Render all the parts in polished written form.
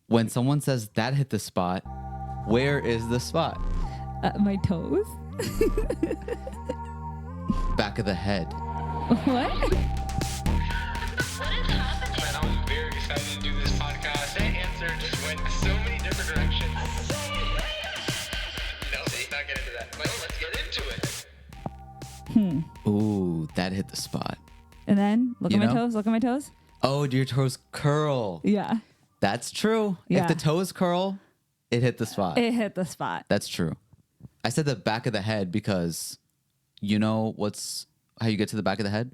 When someone says that hit the spot, where is the spot? My toes. Back of the head. What? Man, I was very excited to do this podcast. That answer just went so many different directions. No, let's not get into that. But let's get into it. Ooh, that hit the spot. And then look You at my know? toes. Look at my toes. Oh, do your toes curl? Yeah. That's true. Yeah. If the toes curl, it hit the spot. It hit the spot. That's true. I said the back of the head because you know how you get to the back of the head?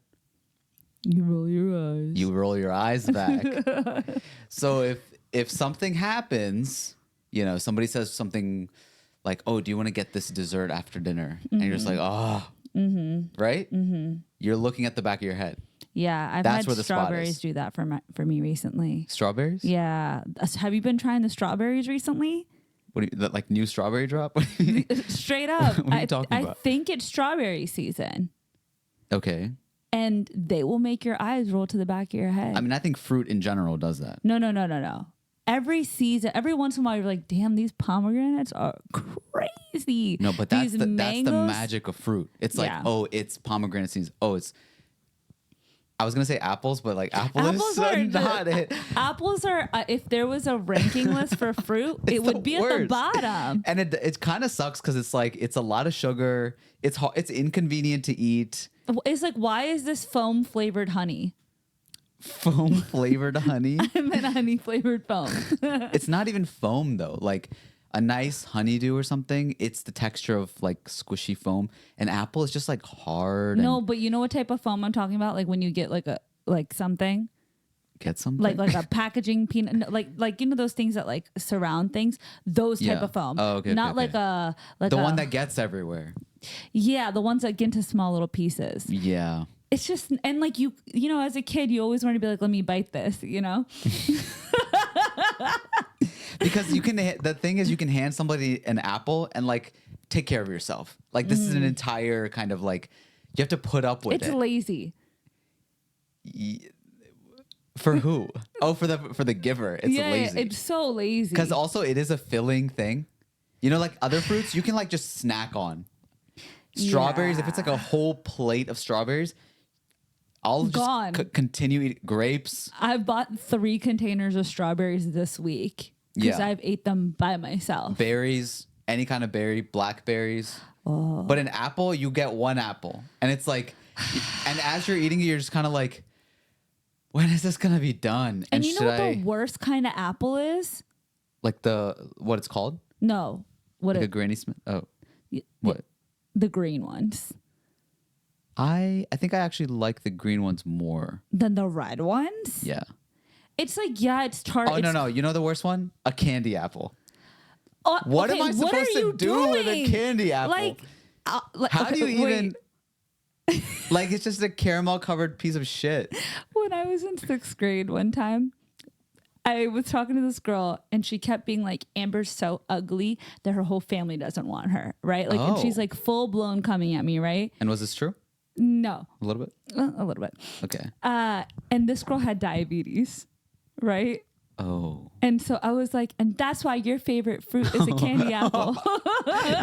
You roll your eyes. You roll your eyes back. So if something happens, somebody says something like, "Oh, do you want to get this dessert after dinner?" And you're just like, "Oh." Right? You're looking at the back of your head. Yeah, I've That's had where the spot strawberries is. do that for me recently. Strawberries? Yeah. Have you been trying the strawberries recently? What do you, like new strawberry drop? What do you mean? Straight up. What are you talking I about? think it's strawberry season. Okay. And they will make your eyes roll to the back of your head. I mean, I think fruit in general does that. No. Every season, every once in a while, you're like, damn, these pomegranates are crazy. No, but that's These the mangoes- magic of fruit. It's like, Yeah. oh, it's pomegranate season. Oh, I was gonna say apples, but like apples is not it. Apples are, if there was a ranking list for fruit, it would be at the worst. bottom. And it kind of sucks because it's like it's a lot of sugar. It's inconvenient to eat. It's like, why is this foam flavored honey? Foam flavored honey. I meant honey flavored foam. It's not even foam though. Like a nice honeydew or something, it's the texture of like squishy foam. And apple is just like hard. No, and but you know what type of foam I'm talking about? Like when you get like something. get something Like a packaging peanut, no, like those things that like surround things, those type Yeah. of foam. Oh, okay, Not okay, like the one that gets everywhere. yeah, the ones that get into small little pieces. Yeah. It's just, and like you know, as a kid, you always want to be like, let me bite this, Because the thing is, you can hand somebody an apple and like take care of yourself. Like this is an entire kind of like you have to put up with It's it. lazy. For who? Oh, for the giver. It's lazy. It's so lazy. Because also it is a filling thing. Like other fruits, you can like just snack on. Strawberries, if it's like a whole plate of strawberries, I'll just Gone. continue eating grapes. I've bought 3 containers of strawberries this week because Yeah. I've ate them by myself. Berries, any kind of berry, blackberries. Oh. But an apple, you get one apple. And it's like, and as you're eating it, you're just kind of like, when is this going to be done? And you know what the worst kind of apple is? Like what it's called? No. What Like it, a Granny Smith? Oh, y- what? The green ones. I think I actually like the green ones more. Than the red ones? Yeah. It's like, yeah, it's tart. Oh, no. You know the worst one? A candy apple. Oh, What okay, am I what supposed are to you do with a doing? candy apple? How okay, do you wait. even... Like, it's just a caramel-covered piece of shit. When I was in 6th grade one time, I was talking to this girl and she kept being like, Amber's so ugly that her whole family doesn't want her, right? Like, and she's Oh. like full blown coming at me, right? And was this true? No, A little bit? a little bit. Okay. And this girl had diabetes, right? Oh. And so I was like, and that's why your favorite fruit is a candy apple.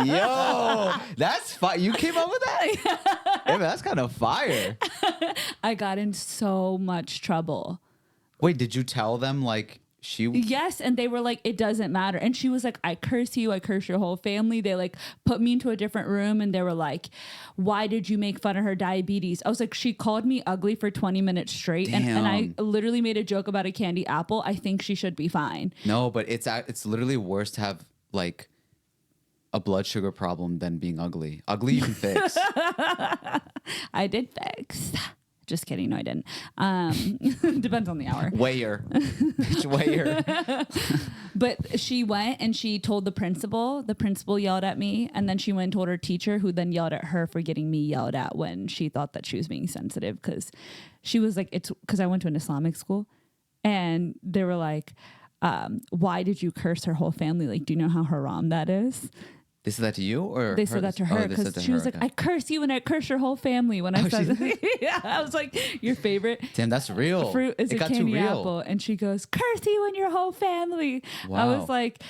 Yo, that's fire. You came up with that? Hey, man, that's kind of fire. I got in so much trouble. Wait, did you tell them, like, Yes, and they were like, it doesn't matter. And she was like, I curse you, I curse your whole family. They like put me into a different room and they were like, why did you make fun of her diabetes? I was like, she called me ugly for 20 minutes straight. And I literally made a joke about a candy apple. I think she should be fine. No, but it's literally worse to have, like, a blood sugar problem than being ugly. Ugly you can fix. I did fix. Just kidding. No, I didn't. Depends on the hour. Wayer. Bitch, wayer. But she went and she told the principal. The principal yelled at me. And then she went and told her teacher, who then yelled at her for getting me yelled at when she thought that she was being sensitive. Because she was like, it's because I went to an Islamic school. And they were like, why did you curse her whole family? Like, do you know how haram that is? They said that to you, or They said that to her they said because to she was her, like, I curse you and I curse your whole family when I said yeah, I was like, your favorite damn, that's real. fruit is It a got too candy real. apple. And she goes, curse you and your whole family. I Wow. was like,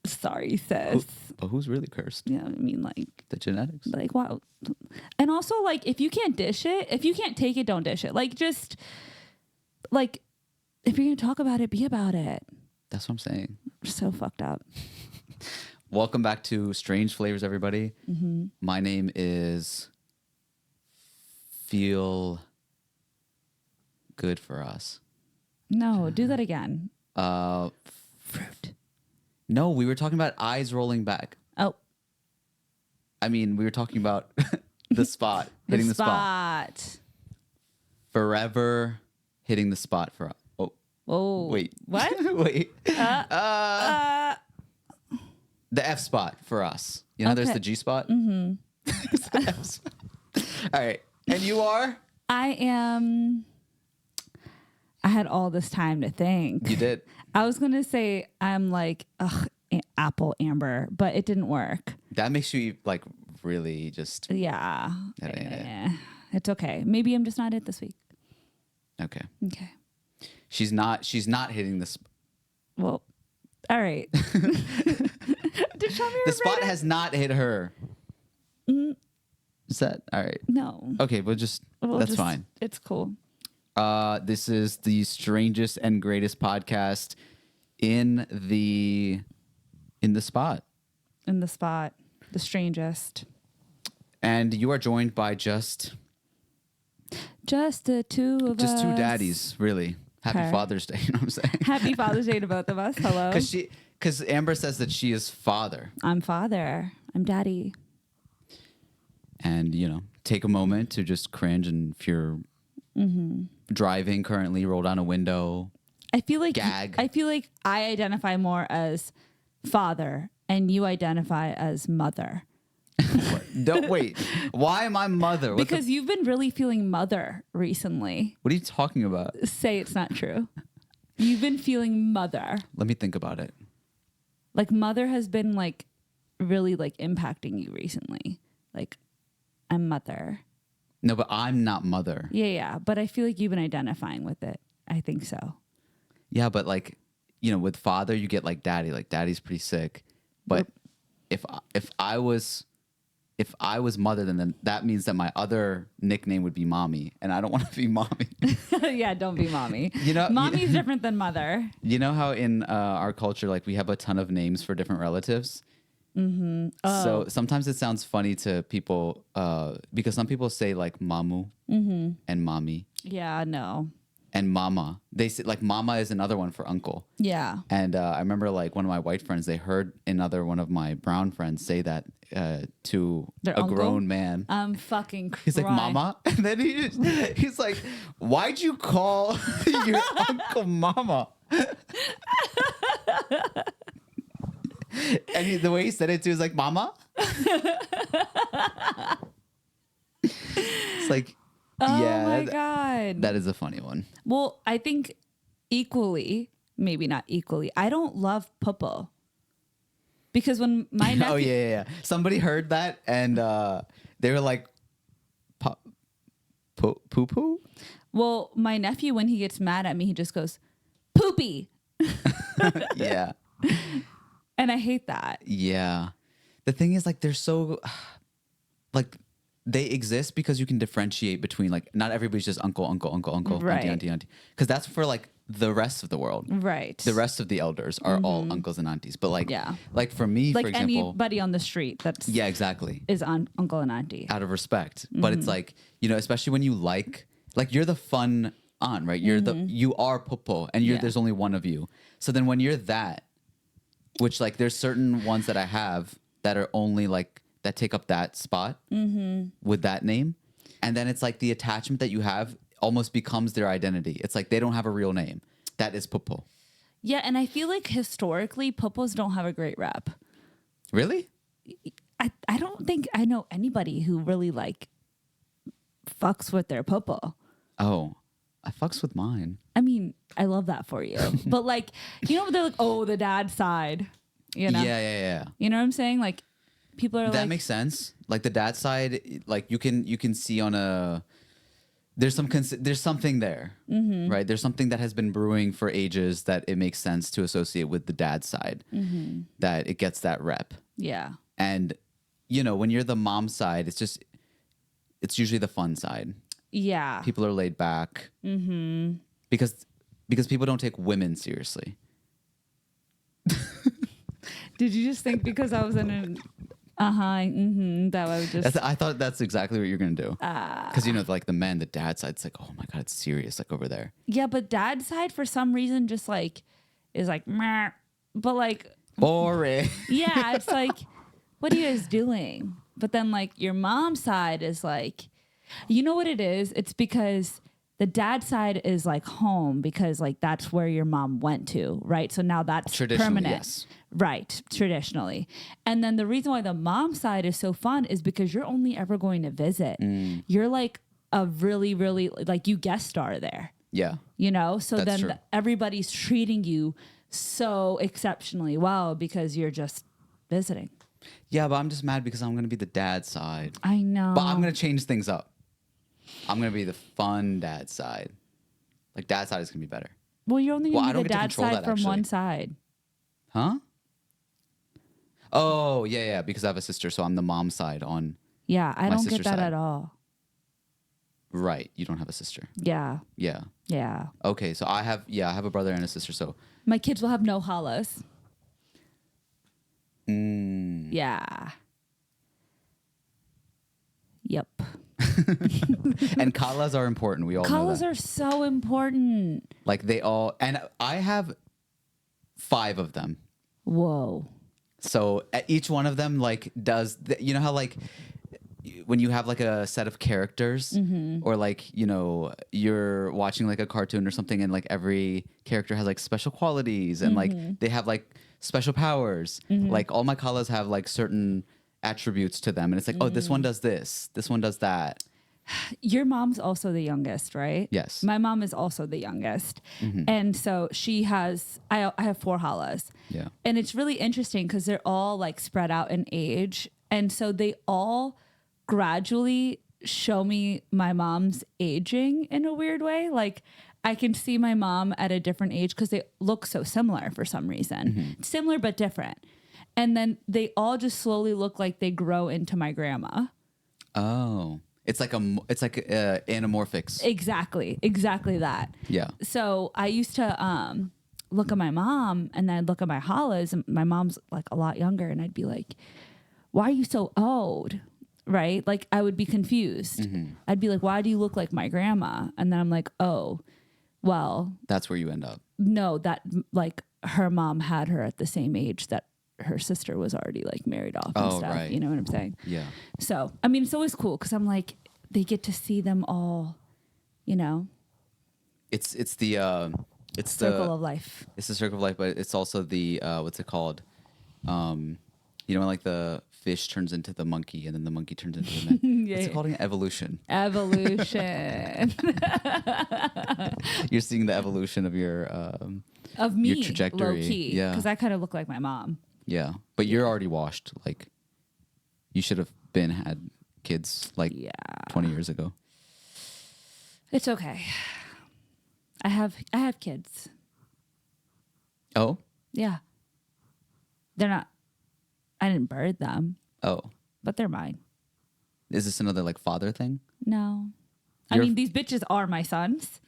sorry, sis. But who's really cursed? Yeah, I mean, like, The genetics. wow. And also, like, if you can't dish it, if you can't take it, don't dish it. Like, just, like, if you're going to talk about it, be about it. That's what I'm saying. So fucked up. Welcome back to Strange Flavors, everybody. Mm-hmm. My name is Feel Good for Us. No, do that again. Fruit. No, we were talking about eyes rolling back. Oh, I mean, we were talking about the spot, hitting the spot. Forever hitting the spot for us. Oh, Oh, wait. What? Wait. The F spot for us. You know, there's Okay. the G spot. Mm-hmm. The F spot. All right. And you are? I had all this time to think. You did. I was going to say I'm like, apple amber, but it didn't work. That makes you like really just Yeah. That ain't it. It's okay. Maybe I'm just not it this week. okay. Okay. She's not hitting the Well, all right. Did Shamir the spot write it? has not hit her. Is that all right? No. Okay, but that's fine. It's cool. This is the strangest and greatest podcast in the spot. In the spot. The strangest. And you are joined by just The two of us. two daddies, really. Happy Okay. Father's Day, you know what I'm saying? Happy Father's Day to both of us. Hello. Because Amber says that she is father. I'm father. I'm daddy. And, take a moment to just cringe. And if you're driving currently, roll down a window. I feel like Gag. I identify more as father and you identify as mother. Don't wait. Why am I mother? Because you've been really feeling mother recently. What are you talking about? Say it's not true. You've been feeling mother. Let me think about it. Like mother has been like really like impacting you recently. Like I'm mother. No, but I'm not mother. Yeah. But I feel like you've been identifying with it. I think so. Yeah, but like, with father, you get like daddy. Like daddy's pretty sick. But if I was mother, then that means that my other nickname would be mommy, and I don't want to be mommy. Yeah, don't be mommy. You Mommy's different than mother. You know how in our culture, like we have a ton of names for different relatives. Mm-hmm. Oh. So sometimes it sounds funny to people because some people say like mamu and mommy Yeah, no. and mama. They say like mama is another one for uncle. Yeah. And I remember like one of my white friends, they heard another one of my brown friends say that to Their a uncle? grown man. I'm fucking crying. He's like, mama? And then he's like, why'd you call your uncle mama? And the way he said it too is like, mama? It's like, Oh yeah, my God. that is a funny one. Well, I think equally, maybe not equally, I don't love popo. Because when my nephew... Oh, yeah. Somebody heard that and they were like, poo-poo? Well, my nephew, when he gets mad at me, he just goes, poopy. Yeah. And I hate that. Yeah. The thing is, like, they're so... Like, they exist because you can differentiate between, like, not everybody's just uncle, Right. auntie. Because that's for, like, the rest of the world. Right. The rest of the elders are all uncles and aunties. But, like, Yeah. like for me, like for example... anybody on the street that's Yeah, exactly. is on uncle and auntie. Out of respect. But it's like, especially when you like you're the fun aunt, right? You are popo and Yeah. there's only one of you. So then when you're that, which like there's certain ones that I have that are only like, that take up that spot with that name. And then it's like the attachment that you have almost becomes their identity. It's like they don't have a real name. That is popo. Yeah, and I feel like historically, popos don't have a great rep. Really? I don't think I know anybody who really like fucks with their popo. Oh, I fucks with mine. I mean, I love that for you. But like, they're like, oh, the dad side. You know? Yeah. You know what I'm saying? Like people are That like, makes sense. Like the dad side, like you can see on a there's something there, right? There's something that has been brewing for ages that it makes sense to associate with the dad side, that it gets that rep. yeah. And you know, when you're the mom side, it's usually the fun side. Yeah. People are laid back because people don't take women seriously. Did you just think because I was in an that I would just I thought that's exactly what you're gonna do. Because you know, like the dad side, it's like, oh my god, it's serious, like over there. yeah, but dad's side for some reason just like is like meh. But like Boring. yeah, it's like what are you guys doing? But then like your mom's side is like, you know what it is? It's because the dad side is like home because like that's where your mom went to, right? So now that's permanent. Yes. Right, traditionally. And then the reason why the mom side is so fun is because you're only ever going to visit. You're like a really, really, like you guest star there, Yeah. you know? So That's then true. everybody's treating you so exceptionally well because you're just visiting. Yeah, but I'm just mad because I'm gonna be the dad side. I know. But I'm gonna change things up. I'm gonna be the fun dad side. Like dad side is gonna be better. Well, you're only Well, going I to don't be the get to dad control side that, from actually. one side. Huh? Oh, yeah, because I have a sister, so I'm the mom side on. Yeah, I My don't get sister's that side. at all. Right, you don't have a sister. Yeah, Yeah. yeah. Okay, so I have a brother and a sister, so. My kids will have no hollers. Mm. Yeah. Yep. And kalas are important. We all know Collars that. are so important. Like they all, and I have 5 of them. Whoa. So each one of them like does, you know how like when you have like a set of characters or like, you know, you're watching like a cartoon or something and like every character has like special qualities and like they have like special powers. Like all my kalas have like certain attributes to them and it's like, oh, this one does this one does that. Your mom's also the youngest, right? Yes. My mom is also the youngest. And so she has, I have 4 halas. Yeah. And it's really interesting because they're all like spread out in age. And so they all gradually show me my mom's aging in a weird way. Like I can see my mom at a different age because they look so similar for some reason. Similar but different. And then they all just slowly look like they grow into my grandma. Oh. It's like anamorphics. Exactly that. Yeah. So I used to look at my mom and then I'd look at my halas and my mom's like a lot younger and I'd be like, why are you so old? Right? Like I would be confused. I'd be like, why do you look like my grandma? And then I'm like, oh, well. That's where you end up. No, that like her mom had her at the same age that her sister was already like married off and stuff. Right. You know what I'm saying? Yeah. So, I mean, it's always cool because I'm like, they get to see them all, you know. It's the Circle of life. It's the circle of life, but it's also the what's it called? You know, when like the fish turns into the monkey and then the monkey turns into the man. What's it called again? Evolution. Evolution. You're seeing the evolution of your Of me, your trajectory. low key. Yeah. Because I kind of look like my mom. Yeah, but you're already washed. Like you should have had kids like 20 years ago. It's okay. I have kids. Oh. Yeah. They're not. I didn't birth them, Oh. but they're mine. Is this another like father thing? No. I You're- mean, these bitches are my sons.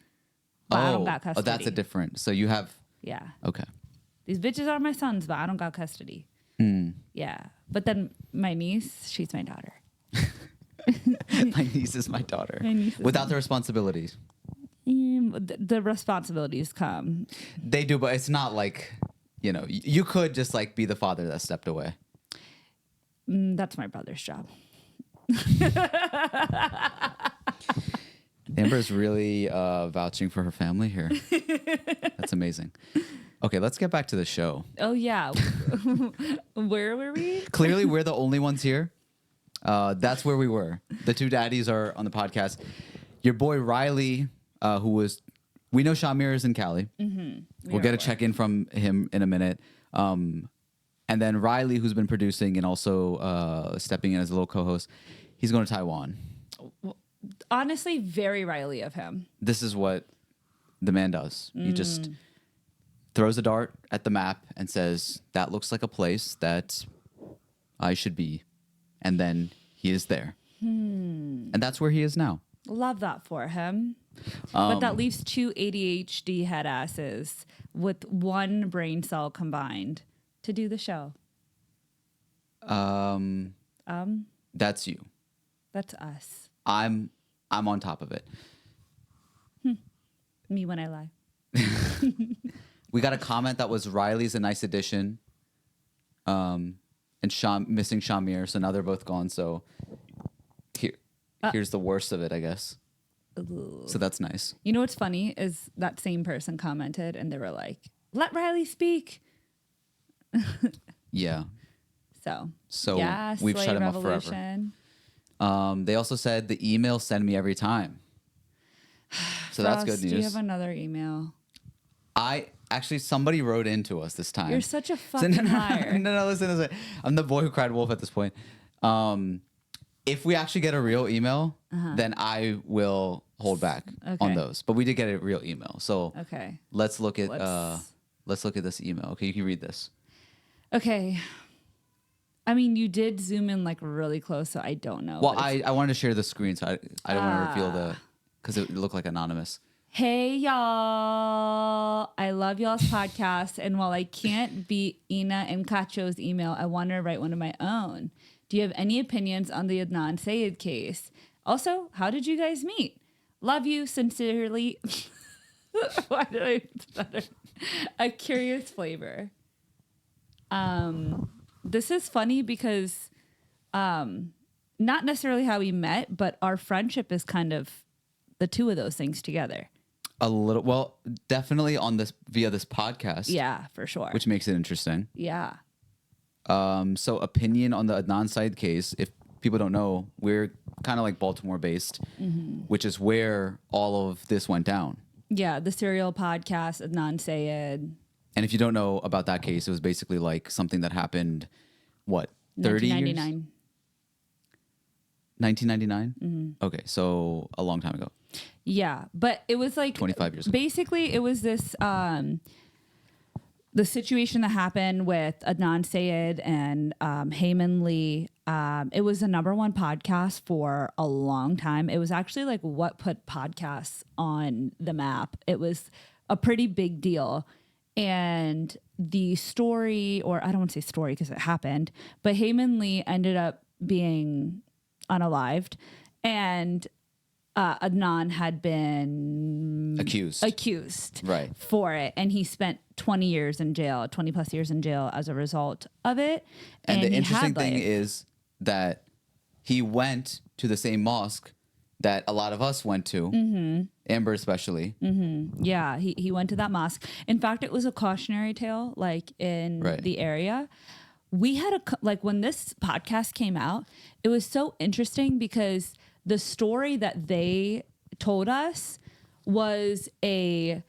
But I don't got custody. Oh, that's a different. So you have. Yeah. Okay. These bitches are my sons, but I don't got custody. Yeah. But then my niece, she's my daughter. My niece is my daughter. My niece is Without the responsibilities. The responsibilities come. They do, but it's not like, you know, you could just like be the father that stepped away. That's my brother's job. Amber's really vouching for her family here. That's amazing. Okay, let's get back to the show. Oh, yeah. Where were we? Clearly, we're the only ones here. That's where we were. The 2 daddies are on the podcast. Your boy Riley, we know Shamir is in Cali. We'll get a check-in from him in a minute. And And then Riley, who's been producing and also stepping in as a little co-host, he's going to Taiwan. Honestly, very Riley of him. This is what the man does. He just throws a dart at the map and says, that looks like a place that I should be. And then he is there. And that's where he is now. Love that for him. But that leaves 2 ADHD head asses with 1 brain cell combined to do the show. That's you. That's us. I'm on top of it. Me when I lie. We got a comment that was Riley's a nice addition. And missing Shamir, so now they're both gone. So here's the worst of it, I guess. Ooh. So that's nice. You know what's funny is that same person commented and they were like, let Riley speak. Yeah. So yeah, we've Slay shut him Revolution. off forever. They also said the email send me every time. So that's good news. Do you have another email? Somebody wrote into us this time. You're such a fucking liar. No, listen. I'm the boy who cried wolf at this point. If we actually get a real email, then I will hold back on those. But we did get a real email. So Okay. let's look at this email. Okay, you can read this. Okay. I mean, you did zoom in like really close, so I don't know. Well, I wanted to share the screen, so I don't want to reveal because it looked like anonymous. Hey, y'all. I love y'all's podcast. And while I can't beat Ina and Cacho's email, I want to write one of my own. Do you have any opinions on the Adnan Syed case? Also, how did you guys meet? Love you sincerely. Why did I stutter? A curious flavor. This is funny because not necessarily how we met, but our friendship is kind of the two of those things together. A little, well, definitely via this podcast. Yeah, for sure. Which makes it interesting. Yeah. So opinion on the Adnan Syed case. If people don't know, we're kind of like Baltimore based, which is where all of this went down. Yeah, the serial podcast, Adnan Syed. And if you don't know about that case, it was basically like something that happened, 30 years? 1999? Okay, so a long time ago. Yeah, but it was like 25 years ago. Basically, it was this the situation that happened with Adnan Syed and Heyman Lee. It was the #1 podcast for a long time. It was actually like what put podcasts on the map. It was a pretty big deal. And the story, or I don't want to say story because it happened, but Heyman Lee ended up being unalived, and Adnan had been accused right for it, and he spent 20 years in jail, 20 plus years in jail as a result of it. And the interesting thing is that he went to the same mosque that a lot of us went to, Amber especially. Yeah, he went to that mosque. In fact, it was a cautionary tale, like in the area. We had when this podcast came out, it was so interesting because the story that they told us was a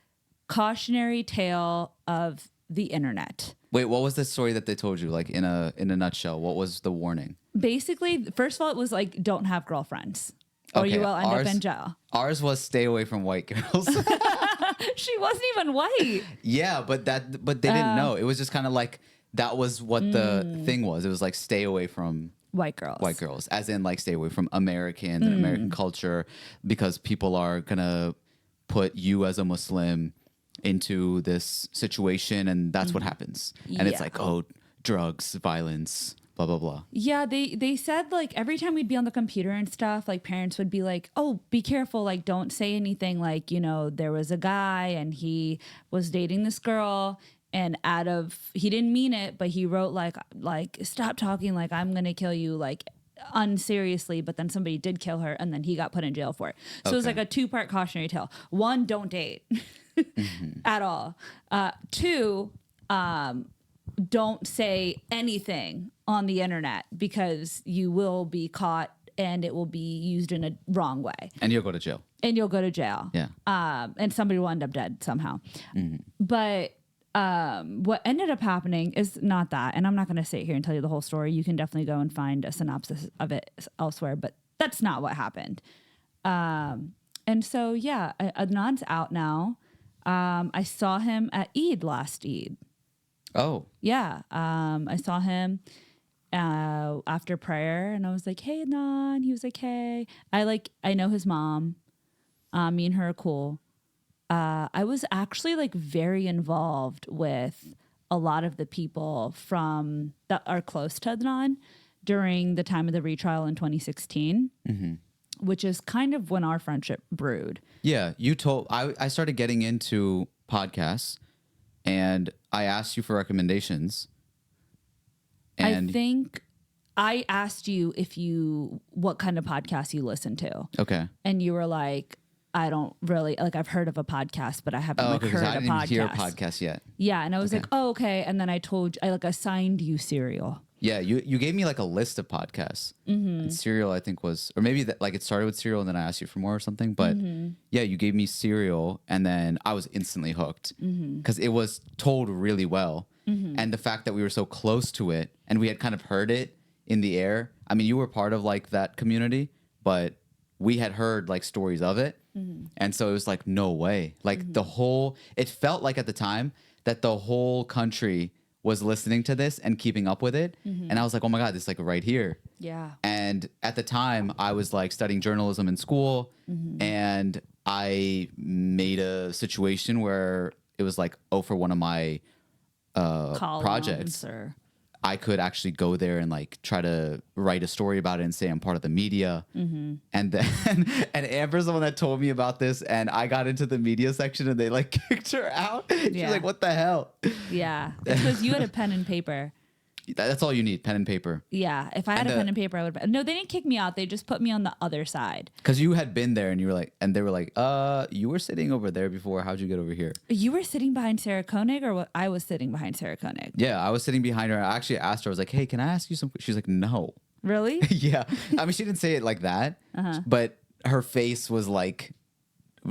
cautionary tale of the internet. Wait, what was the story that they told you? Like in a nutshell, what was the warning? Basically, first of all, it was like, don't have girlfriends or you will end up in jail. Ours was stay away from white girls. She wasn't even white. Yeah, but they didn't know. It was just kind of like that was what the thing was. It was like stay away from white girls, as in like stay away from Americans and American culture, because people are gonna put you as a Muslim into this situation, and that's what happens. And it's like, oh, drugs, violence, blah blah blah. Yeah, they said like every time we'd be on the computer and stuff, like parents would be like, oh, be careful, like don't say anything, like, you know, there was a guy and he was dating this girl, and he didn't mean it, but he wrote like stop talking, like I'm gonna kill you, like unseriously, but then somebody did kill her and then he got put in jail for it. So it was like a 2-part cautionary tale. 1, don't date at all. 2, don't say anything on the internet because you will be caught and it will be used in a wrong way. And you'll go to jail. Yeah. And somebody will end up dead somehow. But what ended up happening is not that, and I'm not going to sit here and tell you the whole story. You can definitely go and find a synopsis of it elsewhere, but that's not what happened. And so, yeah, Adnan's out now. I saw him at Eid last Eid. Oh. Yeah. I saw him after prayer, and I was like, hey, Adnan. He was like, hey. I know his mom. Me and her are cool. I was actually like very involved with a lot of the people from that are close to Adnan during the time of the retrial in 2016, which is kind of when our friendship brewed. Yeah, I started getting into podcasts, and I asked you for recommendations. And I think I asked you what kind of podcasts you listen to. Okay. And you were like, I don't really, like, I've heard of a podcast, but I haven't heard a podcast. I didn't hear a podcast yet. Yeah, and I was like, oh, okay. And then I assigned you Serial. Yeah, you gave me like a list of podcasts. And Serial, I think was, or maybe that, like it started with Serial and then I asked you for more or something. But yeah, you gave me Serial and then I was instantly hooked because it was told really well. And the fact that we were so close to it and we had kind of heard it in the air. I mean, you were part of like that community, but we had heard like stories of it. And so it was like, no way. Like it felt like at the time that the whole country was listening to this and keeping up with it. And I was like, oh my God, this is like right here. Yeah. And at the time I was like studying journalism in school and I made a situation where it was like, for one of my projects, I could actually go there and like try to write a story about it and say I'm part of the media. And then, and Amber's the one that told me about this, and I got into the media section and they like kicked her out. She's like, what the hell? Yeah. It's because you had a pen and paper. That's all you need, pen and paper. Yeah. If I had a pen and paper, I would have. No, they didn't kick me out. They just put me on the other side. Because you had been there and you were like, and they were like, you were sitting over there before. How'd you get over here? You were sitting behind Sarah Koenig, or what? I was sitting behind Sarah Koenig. Yeah, I was sitting behind her. I actually asked her, I was like, hey, can I ask you some? She's like, no. Really? Yeah. I mean, she didn't say it like that, but her face was like,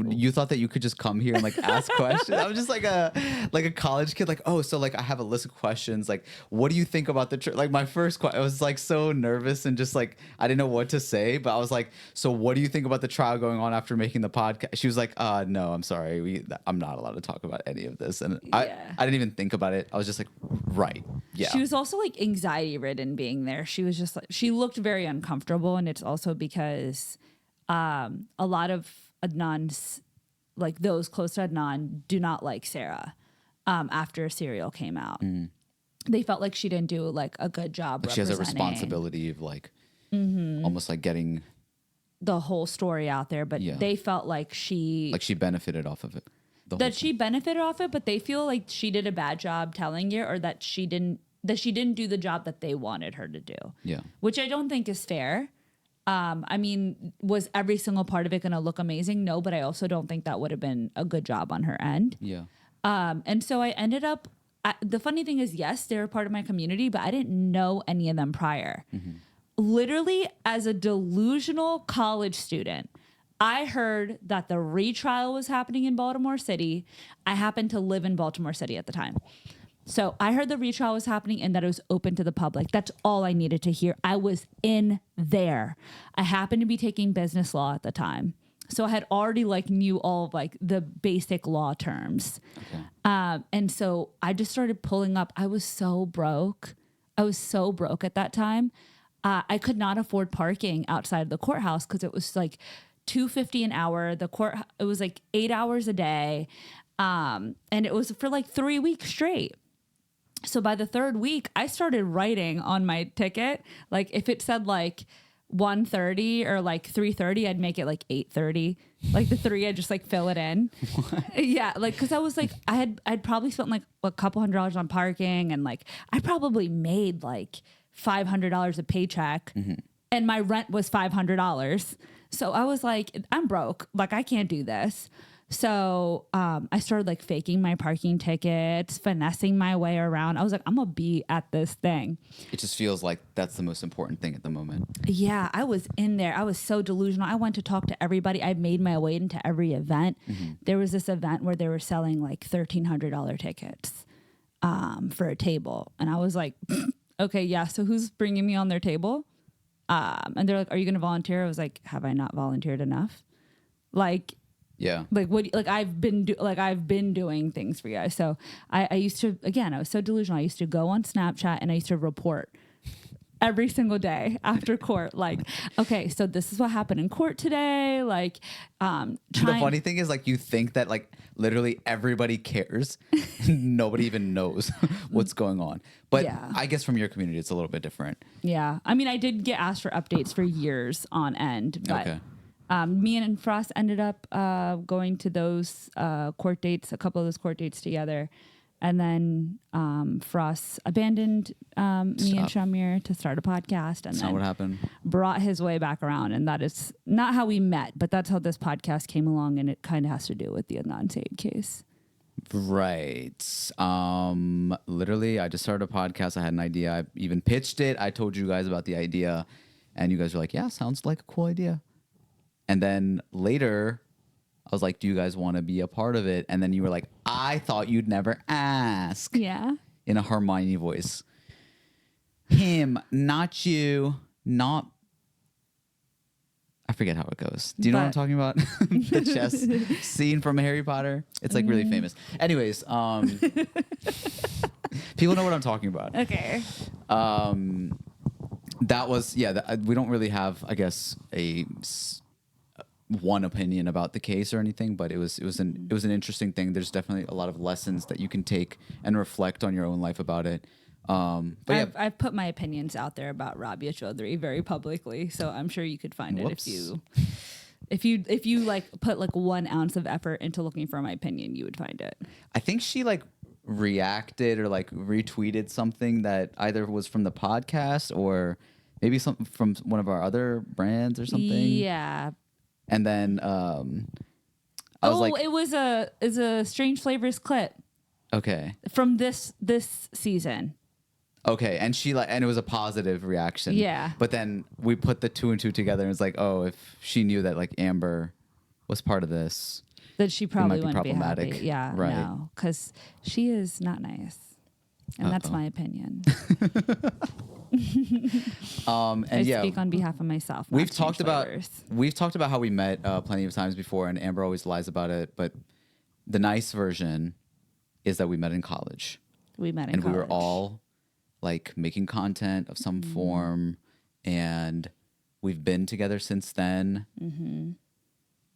you thought that you could just come here and like ask questions. I was just like a college kid, like, oh, so like I have a list of questions. Like, what do you think about the like my first question? I was like so nervous and just like I didn't know what to say, but I was like, so what do you think about the trial going on after making the podcast? She was like, no, I'm sorry, I'm not allowed to talk about any of this. And I didn't even think about it. I was just like, right, yeah. She was also like anxiety ridden being there. She was just like, she looked very uncomfortable, and it's also because a lot of Adnan's, like those close to Adnan, do not like Sarah after Serial came out. They felt like she didn't do like a good job. Like she has a responsibility of like almost like getting the whole story out there, but they felt like she benefited off of it. She benefited off it, but they feel like she did a bad job telling it, or that she didn't do the job that they wanted her to do. Yeah, which I don't think is fair. I mean, was every single part of it going to look amazing? No, but I also don't think that would have been a good job on her end. Yeah. And so I ended up, the funny thing is, yes, they were part of my community, but I didn't know any of them prior. Literally, as a delusional college student, I heard that the retrial was happening in Baltimore City. I happened to live in Baltimore City at the time. So I heard the retrial was happening and that it was open to the public. That's all I needed to hear. I was in there. I happened to be taking business law at the time. So I had already like knew all of like the basic law terms. Okay. And so I just started pulling up. I was so broke. At that time. I could not afford parking outside of the courthouse because it was like $2.50 an hour. It was like 8 hours a day. And it was for like 3 weeks straight. So by the third week, I started writing on my ticket. Like if it said like 1:30 or like 3:30, I'd make it like 8:30. Like the 3, I'd just like fill it in. Yeah, like because I was like I'd probably spent like a couple $100s on parking, and like I probably made like $500 a paycheck, and my rent was $500. So I was like, I'm broke. Like I can't do this. So I started like faking my parking tickets, finessing my way around. I was like, I'm going to be at this thing. It just feels like that's the most important thing at the moment. Yeah, I was in there. I was so delusional. I went to talk to everybody. I made my way into every event. There was this event where they were selling like $1,300 tickets. for a table. And I was like, okay, yeah. So who's bringing me on their table? And they're like, are you going to volunteer? I was like, have I not volunteered enough? Like what? Like I've been doing things for you guys. So I used to, again, I was so delusional. I used to go on Snapchat and I used to report every single day after court. Like, okay, so this is what happened in court today. Like, the funny thing is, like, you think that like literally everybody cares. Nobody even knows what's going on. But Yeah. I guess from your community, it's a little bit different. Yeah. I mean, I did get asked for updates for years on end, but Okay. me and Frost ended up going to those court dates, a couple of those court dates together. And then Frost abandoned me and Shamir to start a podcast, and That's then not what happened. brought his way back around. And that is not how we met, but that's how this podcast came along, and it kind of has to do with the Adnan Said case. Right. Literally, I just started a podcast. I had an idea. I even pitched it. I told you guys about the idea, and you guys were like, "Yeah, sounds like a cool idea." And then later, I was like, do you guys want to be a part of it? And then you were like, I thought you'd never ask. Yeah. In a Hermione voice. Him, not you, not... I forget how it goes. Do you know what I'm talking about? The chess scene from Harry Potter. It's like really famous. Anyways, people know what I'm talking about. Okay. That was, we don't really have, I guess, one opinion about the case or anything, but it was an interesting thing. There's definitely a lot of lessons that you can take and reflect on your own life about it. But I've put my opinions out there about Rabia Chaudhry very publicly, so I'm sure you could find it if you like put like 1 ounce of effort into looking for my opinion, you would find it. I think she like reacted or like retweeted something that either was from the podcast or maybe something from one of our other brands or something. Yeah. And then I was like, it was a Strange Flavors clip. Okay. From this season. Okay, and it was a positive reaction. Yeah. But then we put the 2 and 2 together, and it's like, oh, if she knew that like Amber was part of this, that she probably might be wouldn't be problematic. happy. Yeah, Right. no, because she is not nice, and that's my opinion. And I yeah, speak on behalf of myself. we've not talked Strange about Flavors. how we met plenty of times before, and Amber always lies about it. But the nice version is that we met in college. We met in and college. we were all like making content of some form, and we've been together since then. Mm-hmm.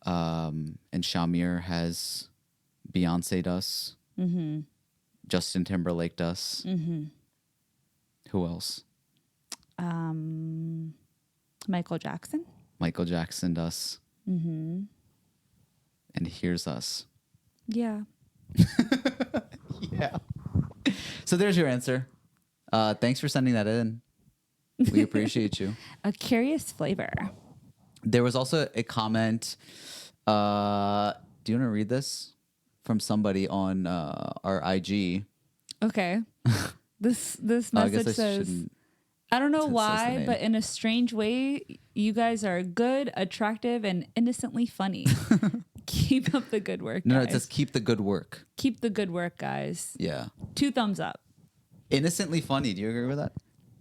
And Shamir has Beyonce'd us. Mm-hmm. Justin Timberlake'd us. Mm-hmm. Who else? Michael Jackson. Michael Jackson'd us. Mm-hmm. And here's us. Yeah. Yeah. So there's your answer. Thanks for sending that in. We appreciate you. A curious flavor. There was also a comment. Do you want to read this? From somebody on our IG. Okay. This I guess message says, I don't know says the why, name. but in a strange way, you guys are good, attractive, and innocently funny. Keep up the good work, guys. No, it says keep the good work. Keep the good work, guys. Yeah. 2 thumbs up. Innocently funny. Do you agree with that?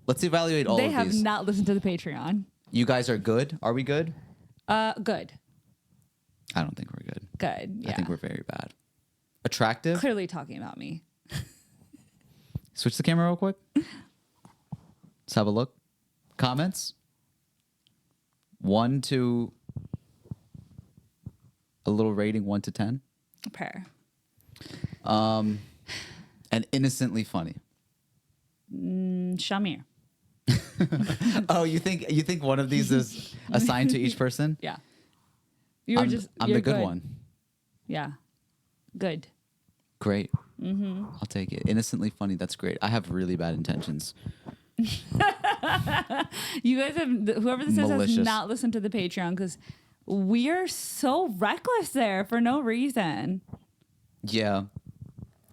Let's evaluate all They of have these. not listened to the Patreon. You guys are good? Are we good? Good. I don't think we're good. Good. Yeah. I think we're very bad. Attractive? Clearly talking about me. Switch the camera real quick. Let's have a look. Comments? 1 to a little rating, 1 to 10. Prayer. And innocently funny. Shamir. Oh, you think one of these is assigned to each person? Yeah. You're I'm the good one. Yeah. Good. Great. Mm-hmm. I'll take it. Innocently funny. That's great. I have really bad intentions. You guys have, whoever this is Malicious. has not listened to the Patreon because we are so reckless there for no reason. Yeah.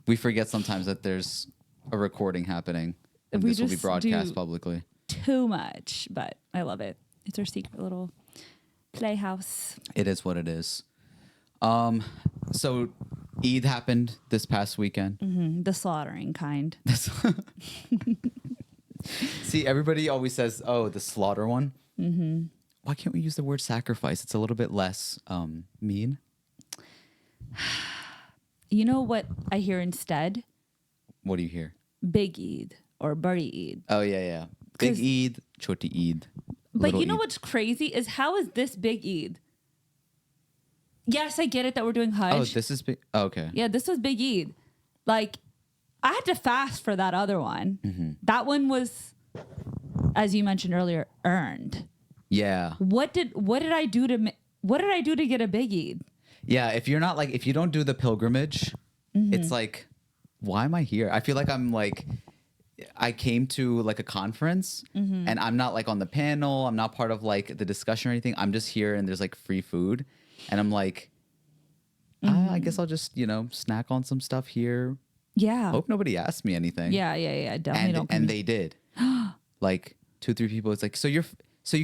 We forget sometimes that there's a recording happening. And We this will be just broadcast do publicly. Too much, but I love it. It's our secret little playhouse. It is what it is. So Eid happened this past weekend. The slaughtering kind. See, everybody always says, "Oh, the slaughter one." Mm-hmm. Why can't we use the word sacrifice? It's a little bit less mean. You know what I hear instead? What do you hear? Big Eid or Bari Eid. Oh yeah. Big Eid, Choti Eid. But you know Eid. what's crazy is how is this Big Eid? Yes, I get it that we're doing Hajj. Oh, this is big. Oh, okay. Yeah, this was Big Eid. Like, I had to fast for that other one. Mm-hmm. That one was, as you mentioned earlier, earned. Yeah. What did I do to get a Big Eid? Yeah. If you're not if you don't do the pilgrimage, it's like, why am I here? I feel like I'm like, I came to like a conference and I'm not like on the panel. I'm not part of like the discussion or anything. I'm just here and there's like free food. And I'm like, I guess I'll just, snack on some stuff here. Yeah. Hope nobody asked me anything. Yeah. Definitely don't. And they did. Like 2-3 people. It's like, so you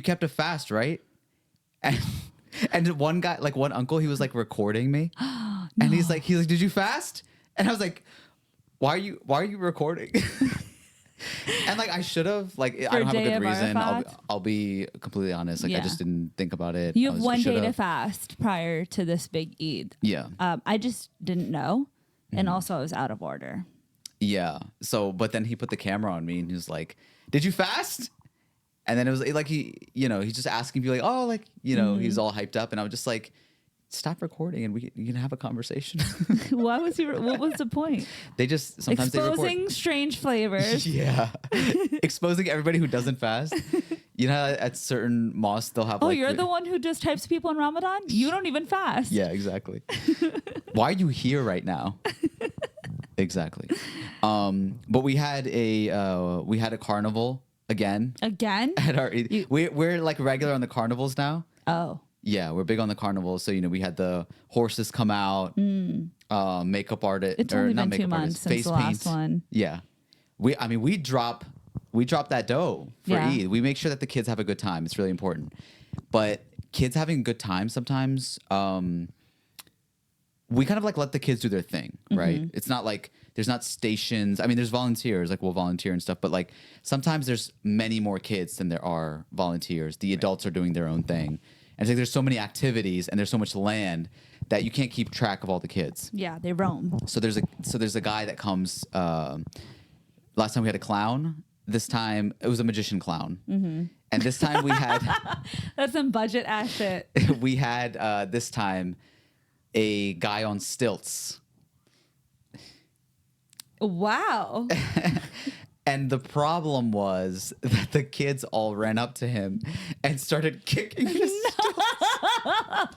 kept a fast, right? And one guy, like one uncle, he was like recording me. And he's like, did you fast? And I was like, why are you recording? And like I should have, like I don't have a good reason. I'll be completely honest. Like I just didn't think about it. You have one day to fast prior to this Big Eid. Yeah. I just didn't know, and also I was out of order. Yeah. So, but then he put the camera on me and he was like, "Did you fast?" And then it was like he's just asking me like, "Oh, like he's all hyped up," and I was just like, "Stop recording and you can have a conversation." Why was he? What was the point? They just sometimes exposing strange flavors. Yeah, exposing everybody who doesn't fast. You know, at certain mosques they'll have. Oh, like, you're the one who just types people in Ramadan. You don't even fast. Yeah, exactly. Why are you here right now? Exactly. But we had a carnival again. Again? At our we're like regular on the carnivals now. Oh. Yeah, we're big on the carnival. So, we had the horses come out, makeup artist. It's only been 2 months since the last one. Yeah. We drop that dough for Eid. We make sure that the kids have a good time. It's really important. But kids having a good time sometimes, we kind of like let the kids do their thing, right? It's not like there's not stations. I mean, there's volunteers, like we'll volunteer and stuff, but like sometimes there's many more kids than there are volunteers. The adults are doing their own thing. And it's like there's so many activities and there's so much land that you can't keep track of all the kids. Yeah, they roam. So there's a guy that comes. Last time we had a clown. This time it was a magician clown. And this time we had that's some budget ass shit. We had this time a guy on stilts. Wow. And the problem was that the kids all ran up to him and started kicking his stilts.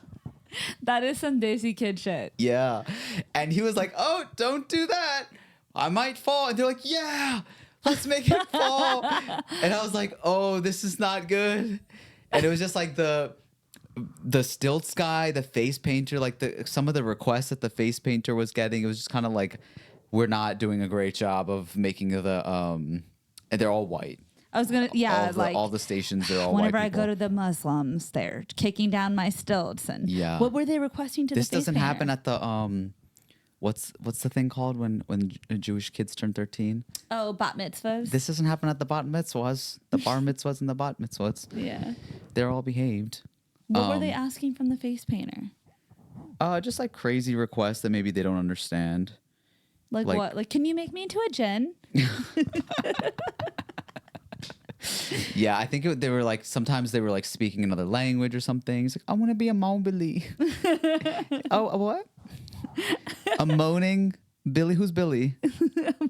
That is some desi kid shit. Yeah. And he was like, "Oh, don't do that. I might fall." And they're like, "Yeah, let's make him fall." And I was like, "Oh, this is not good." And it was just like the stilts guy, the face painter, like some of the requests that the face painter was getting, it was just kind of like, we're not doing a great job of making and they're all white. I was gonna, all the stations, they're all whenever white. Whenever I go to the Muslims, they're kicking down my stilts, and what were they requesting to this the face doesn't painter? happen at the what's the thing called when Jewish kids turn 13? Oh, bat mitzvahs. This doesn't happen at the bat mitzvahs, the bar mitzvahs, and the bat mitzvahs. Yeah, they're all behaved. What were they asking from the face painter? Just like crazy requests that maybe they don't understand. Like what? Like, can you make me into a djinn? Yeah, I think they were like, sometimes they were like speaking another language or something. It's like, I want to be a moan Billy. Oh, a what? A moaning Billy? Who's Billy?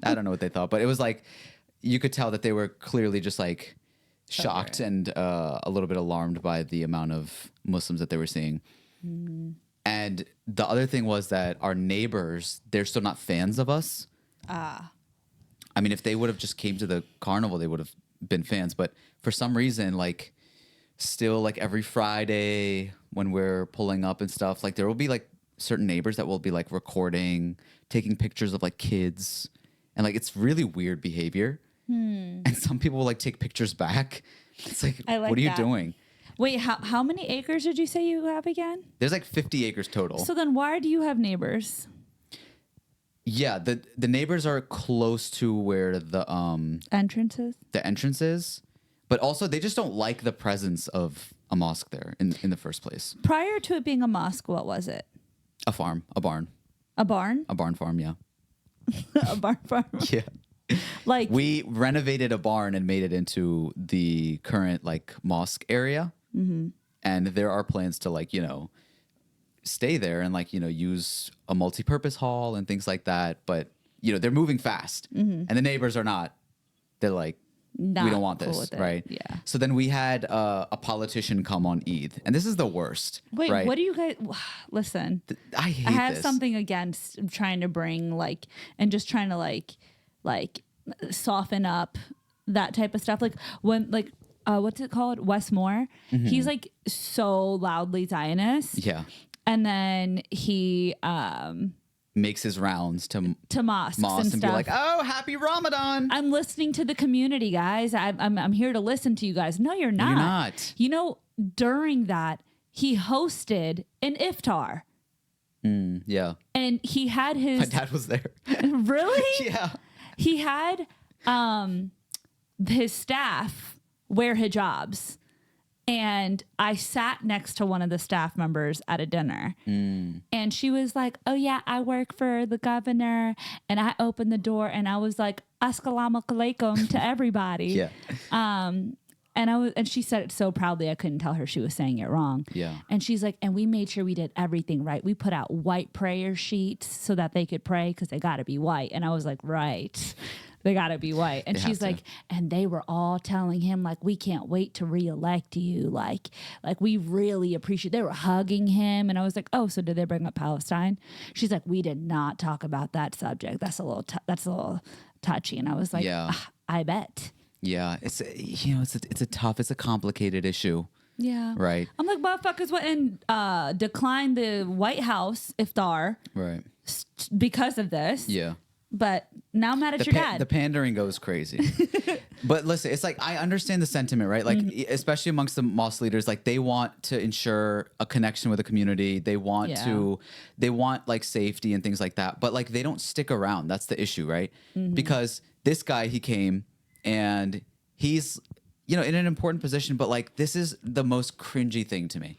I don't know what they thought, but it was like, you could tell that they were clearly just like shocked and a little bit alarmed by the amount of Muslims that they were seeing. And the other thing was that our neighbors, they're still not fans of us. I mean, if they would have just came to the carnival, they would have been fans. But for some reason, like still like every Friday when we're pulling up and stuff, like there will be like certain neighbors that will be like recording, taking pictures of like kids. And like, it's really weird behavior. And some people will like take pictures back. It's like what are you doing? Wait, how many acres did you say you have again? There's like 50 acres total. So then why do you have neighbors? Yeah, the neighbors are close to where Entrances. the entrance is, but also they just don't like the presence of a mosque there in the first place. Prior to it being a mosque, what was it? A farm, a barn, A barn? a barn farm. Yeah, A barn farm? yeah. Like, We renovated a barn and made it into the current like mosque area, and there are plans to like stay there and like use a multi-purpose hall and things like that. But they're moving fast, and the neighbors are not. They're like, not we don't want cool this, with it. right? Yeah. So then we had a politician come on Eid, and this is the worst. Wait, right? what do you guys listen? I hate I have this. something against trying to bring like and just trying to like soften up that type of stuff. Like when like what's it called? Westmore. He's like so loudly Zionist. Yeah, And then he makes his rounds to mosques mosques and be stuff. like, "Oh, happy Ramadan." I'm listening to the community, guys. I'm here to listen to you guys. No, you're not. You're not. You know, during that, he hosted an iftar. Yeah, And he had his my dad was there. really? Yeah. He had his staff wear hijabs. And I sat next to one of the staff members at a dinner. And she was like, "Oh, yeah, I work for the governor." And I opened the door and I was like, "Assalamu alaikum" to everybody. Yeah. And she said it so proudly I couldn't tell her she was saying it wrong. Yeah. And she's like, "And we made sure we did everything right. We put out white prayer sheets so that they could pray because they got to be white." And I was like, "Right. They got to be white." And They she's have to. like, "And they were all telling him like, we can't wait to reelect you. Like we really appreciate." They were hugging him. And I was like, "Oh, so did they bring up Palestine?" She's like, "We did not talk about that subject. That's a little touchy." And I was like, Yeah. I bet. Yeah, it's it's a complicated issue, Yeah. right? I'm like, motherfuckers went and declined the White House iftar Right. because of this. Yeah. But now I'm mad at your dad. The pandering goes crazy. But listen, it's like I understand the sentiment, right? Like especially amongst the mosque leaders, like they want to ensure a connection with the community. They want they want like safety and things like that. But like they don't stick around. That's the issue, right? Because this guy, he came and he's in an important position, but like this is the most cringy thing to me.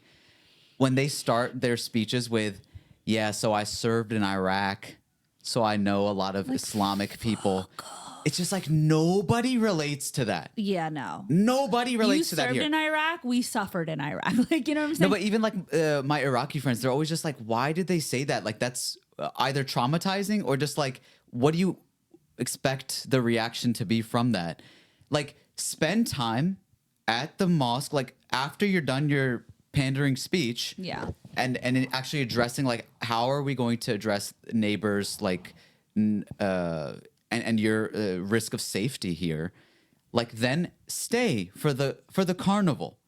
When they start their speeches with, "Yeah, so I served in Iraq, so I know a lot of Islamic people." It's just like nobody relates to that. Yeah, no. Nobody relates to that You here. served in Iraq. We suffered in Iraq. Like, you know what I'm No, saying? but even like my Iraqi friends, they're always just like, why did they say that? Like that's either traumatizing or just like, what do you expect the reaction to be from that? Like spend time at the mosque, like after you're done your pandering speech. Yeah. And actually addressing like, how are we going to address neighbors like, and your risk of safety here, like then stay for the carnival.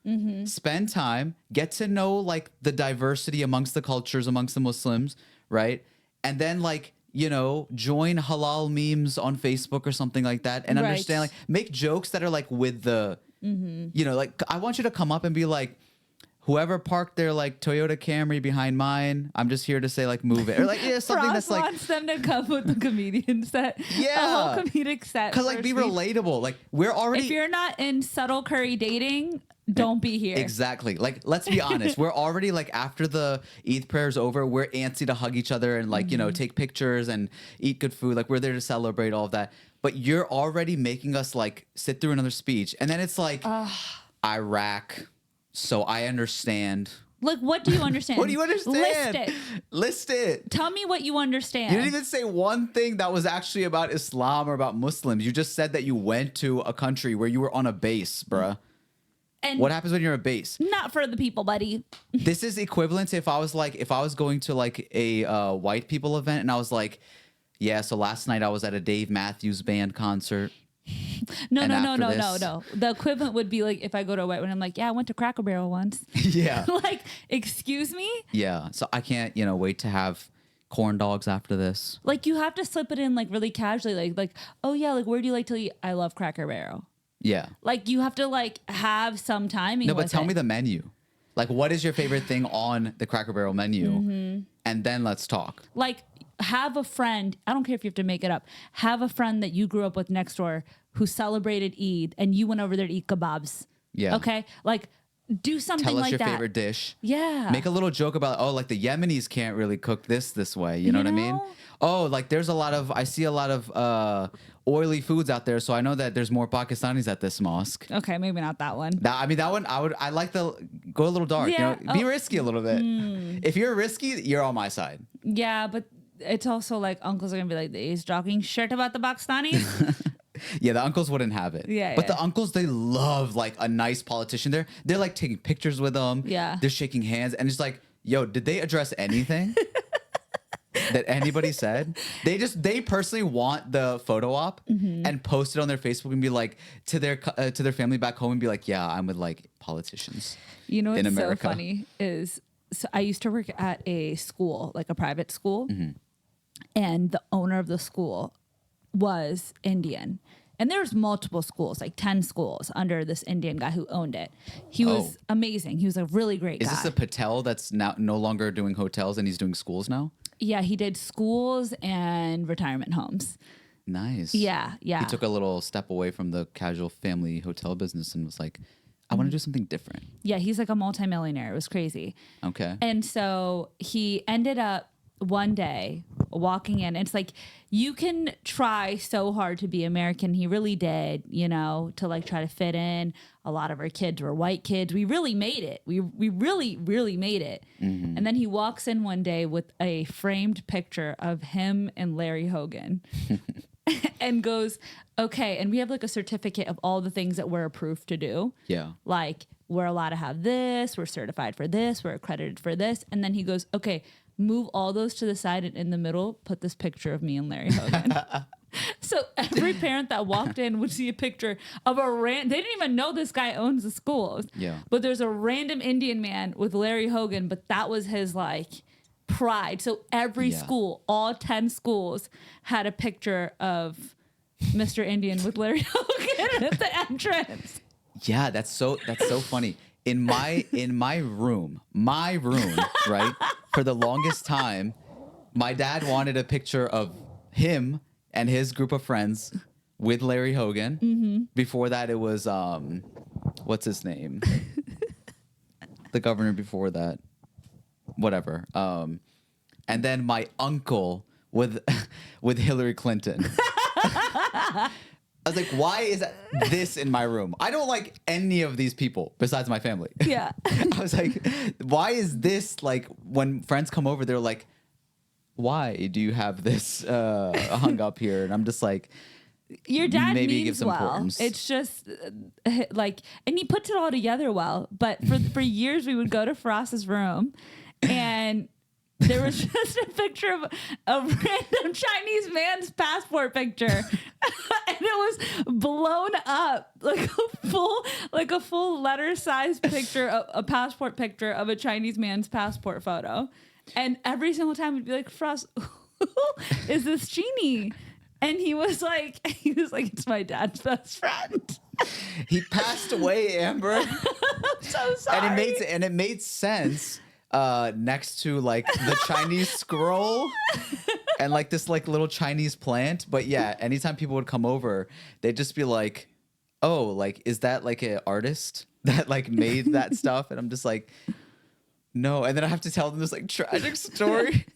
Spend time, get to know like the diversity amongst the cultures amongst the Muslims, right? And then like join halal memes on Facebook or something like that, and Right. understand like make jokes that are like with the like I want you to come up and be like, whoever parked their like Toyota Camry behind mine, I'm just here to say like move it, or like something Ross that's like, wants them to come with the comedian set. Yeah. A whole comedic set. cause like for be speech. relatable. Like we're already If you're not in subtle curry dating, don't be here. exactly like let's be honest, we're already like after the Eid prayer's over, we're antsy to hug each other and like take pictures and eat good food. Like we're there to celebrate all of that. But you're already making us like sit through another speech, and then it's like Iraq. So I understand. Like, what do you understand? What do you understand? List it. List it. Tell me what you understand. You didn't even say one thing that was actually about Islam or about Muslims. You just said that you went to a country where you were on a base, bruh. And What happens when you're a base? not for the people, buddy. This is equivalent to if I was going to like a white people event and I was like, yeah, so last night I was at a Dave Matthews Band concert. No. And after this- The equivalent would be like if I go to a white one, I'm like, yeah, I went to Cracker Barrel once. Yeah. Like, excuse me? Yeah. So I can't, wait to have corn dogs after this. Like, you have to slip it in like really casually, like, oh yeah, like where do you like to eat? I love Cracker Barrel. Yeah. Like, you have to like have some timing. No, but with tell it. me the menu. Like, what is your favorite thing on the Cracker Barrel menu? And then let's talk. Like, have a friend. I don't care if you have to make it up. Have a friend that you grew up with next door who celebrated Eid, and you went over there to eat kebabs. Yeah. Okay. Like, do something Tell us like your that. favorite dish. Yeah. Make a little joke about, oh, like the Yemenis can't really cook this way. You know what I mean? Oh, like I see a lot of oily foods out there. So I know that there's more Pakistanis at this mosque. Okay, maybe not that one. That one, I like go a little dark. Yeah. You know, be risky a little bit. If you're risky, you're on my side. Yeah, but it's also like uncles are gonna be like, he's talking shit about the Pakistanis. Yeah, the uncles wouldn't have it. Yeah, but yeah. the uncles, they love like a nice politician there. They're like taking pictures with them. Yeah. They're shaking hands. And it's like, yo, did they address anything that anybody said? They personally want the photo op and post it on their Facebook and be like to their family back home and be like, yeah, I'm with like politicians. You know in what's so America. funny is, so I used to work at a school, like a private school, and the owner of the school was Indian. And there's multiple schools, like 10 schools under this Indian guy who owned it. He was amazing. He was a really great guy. Is this a Patel that's now no longer doing hotels and he's doing schools now? Yeah, he did schools and retirement homes. Nice. Yeah. He took a little step away from the casual family hotel business and was like, I want to do something different. Yeah, he's like a multimillionaire. It was crazy. Okay. And so he ended up one day walking in. It's like, you can try so hard to be American. He really did, to like try to fit in. A lot of our kids were white kids. We really made it. We really, really made it. And then he walks in one day with a framed picture of him and Larry Hogan and goes, okay. And we have like a certificate of all the things that we're approved to do. Yeah. Like, we're allowed to have this. We're certified for this. We're accredited for this. And then he goes, okay, move all those to the side, and in the middle, put this picture of me and Larry Hogan. So every parent that walked in would see a picture of they didn't even know this guy owns the schools. Yeah. But there's a random Indian man with Larry Hogan, but that was his like pride. So every school, all 10 schools, had a picture of Mr. Indian with Larry Hogan at the entrance. Yeah, that's so funny. In my room, right? For the longest time, my dad wanted a picture of him and his group of friends with Larry Hogan. Before that, it was what's his name? The governor before that. Whatever. And then my uncle with Hillary Clinton. I was like, why is this in my room? I don't like any of these people besides my family. Yeah. I was like, why is this, like, when friends come over, they're like, why do you have this hung up here? And I'm just like, your dad maybe means give some well. importance. It's just like, and he puts it all together well. But for years, we would go to Frost's room, and there was just a picture of a random Chinese man's passport picture, and it was blown up like a full letter size picture, a passport picture of a Chinese man's passport photo. And every single time we'd be like, Frost, who is this genie? And he was like, it's my dad's best friend. he passed away, Amber. I'm so sorry. And it made sense next to like the Chinese scroll and like this like little Chinese plant. But yeah, anytime people would come over, they'd just be like, oh, like, is that like an artist that like made that stuff? And I'm just like, no. And then I have to tell them this like tragic story.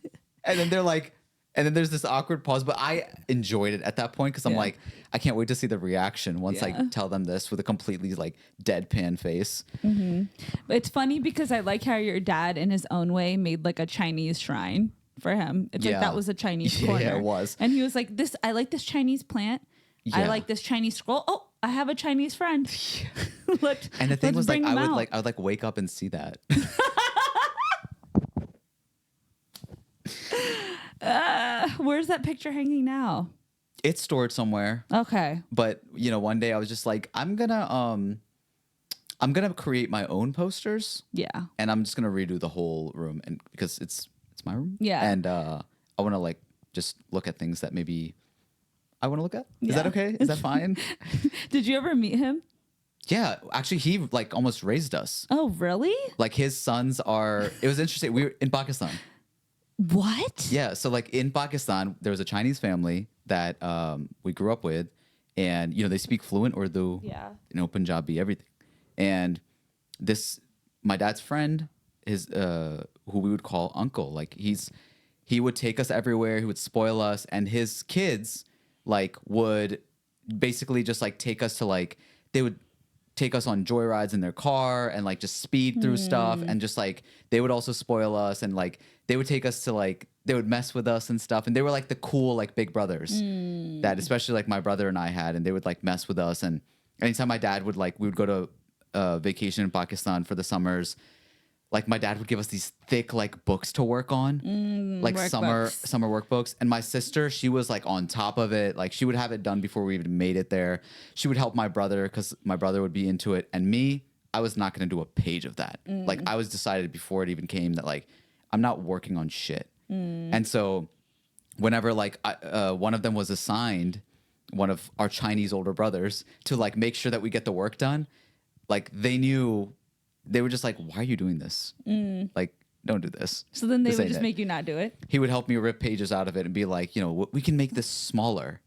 And then they're like, and then there's this awkward pause, but I enjoyed it at that point because I'm like, I can't wait to see the reaction once I tell them this with a completely like deadpan face. It's funny because I like how your dad, in his own way, made like a Chinese shrine for him. It's like that was a Chinese corner. Yeah, it was. And he was like, I like this Chinese plant. I like this Chinese scroll. Oh, I have a Chinese friend. And the thing was like, I would wake up and see that. Where's that picture hanging now? It's stored somewhere. Okay. But one day I was just like, I'm gonna create my own posters. Yeah. And I'm just gonna redo the whole room, and because it's my room. Yeah. And I want to like just look at things that maybe I want to look at. Is that okay? Is that fine? Did you ever meet him? Yeah, actually, he like almost raised us. Oh, really? Like his sons are. It was interesting. We were in Pakistan. What? Yeah. So like in Pakistan, there was a Chinese family that we grew up with, and they speak fluent Urdu, Yeah. Punjabi, everything. And this, my dad's friend, his who we would call uncle, like he would take us everywhere. He would spoil us, and his kids like would basically just like take us to like they would take us on joyrides in their car and like just speed through stuff, and just like they would also spoil us, and like they would take us to like they would mess with us and stuff, and they were like the cool like big brothers that especially like my brother and I had, and they would like mess with us. And anytime my dad would like we would go to vacation in Pakistan for the summers, like my dad would give us these thick like books to work on, like summer workbooks. And my sister, she was like on top of it. Like she would have it done before we even made it there. She would help my brother because my brother would be into it. And me, I was not going to do a page of that. Like I was decided before it even came that like I'm not working on shit. And so whenever like one of them was assigned, one of our Chinese older brothers, to like make sure that we get the work done, like they knew. They were just like, why are you doing this? Like, don't do this. So then they This would ain't just it. make you not do it. He would help me rip pages out of it and be like, we can make this smaller.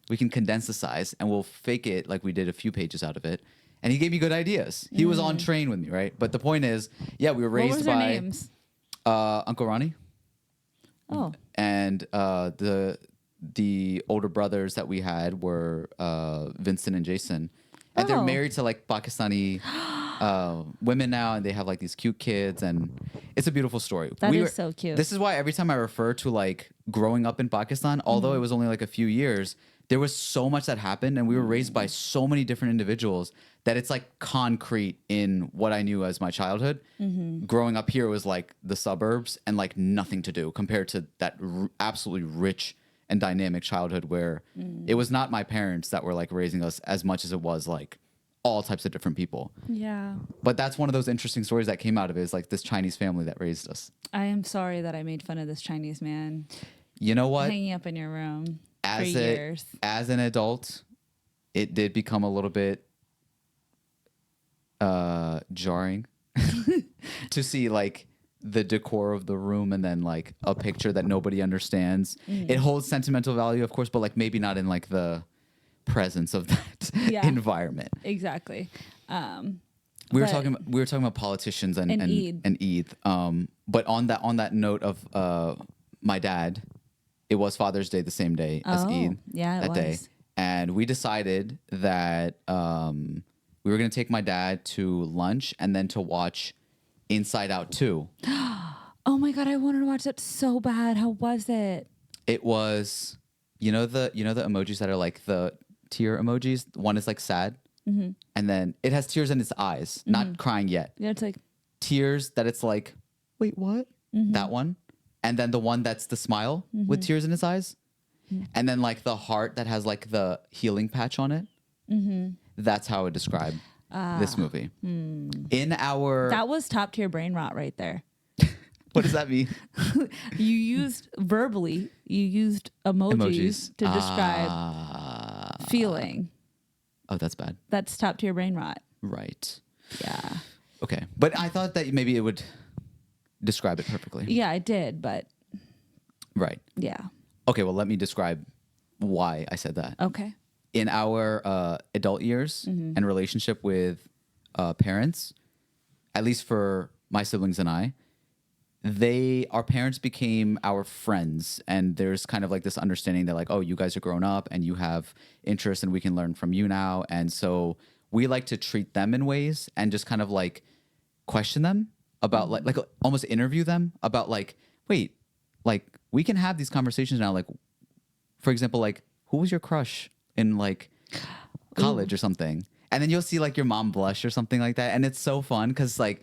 We can condense the size and we'll fake it like we did a few pages out of it. And he gave me good ideas. He was on train with me, right? But the point is, yeah, we were raised What was by their names? Uncle Ronnie. Oh. And the older brothers that we had were Vincent and Jason. And they're Oh. married to like Pakistani women now, and they have like these cute kids, and it's a beautiful story. That is so cute. This is why every time I refer to like growing up in Pakistan, although it was only like a few years, there was so much that happened, and we were raised by so many different individuals that it's like concrete in what I knew as my childhood. Growing up here was like the suburbs and like nothing to do compared to that absolutely rich and dynamic childhood where it was not my parents that were like raising us as much as it was like all types of different people. Yeah. But that's one of those interesting stories that came out of it, is like this Chinese family that raised us. I am sorry that I made fun of this Chinese man You know what? hanging up in your room for As years. as an adult, it did become a little bit jarring to see like the decor of the room and then like a picture that nobody understands. It holds sentimental value, of course, but like maybe not in like the presence of that Yeah. environment. Exactly. We were But- talking about politicians and And Eid. and Eid. But on that note of my dad, it was Father's Day the same day as Eid. Yeah, it that day, was. and we decided that we were going to take my dad to lunch and then to watch Inside Out 2. Oh my God, I wanted to watch that so bad. How was it? It was, the emojis that are like the tear emojis. One is like sad, and then it has tears in its eyes, not crying yet. Yeah, it's like, Tears that it's like, wait, what? That one, and then the one that's the smile with tears in its eyes, and then like the heart that has like the healing patch on it. That's how I would describe this movie. In our that was top tier brain rot right there. what does that mean? You used emojis to describe feeling. Oh, that's bad. That's top tier brain rot. Right. Yeah. Okay, but I thought that maybe it would describe it perfectly. Yeah, I did, but Right. yeah. Okay, well, let me describe why I said that. Okay. In our adult years and relationship with parents, at least for my siblings and I, our parents became our friends, and there's kind of like this understanding that like, oh, you guys are grown up and you have interests and we can learn from you now. And so we like to treat them in ways and just kind of like question them about like almost interview them about like, wait, like we can have these conversations now. Like, for example, like who was your crush in like college or something? And then you'll see like your mom blush or something like that. And it's so fun because like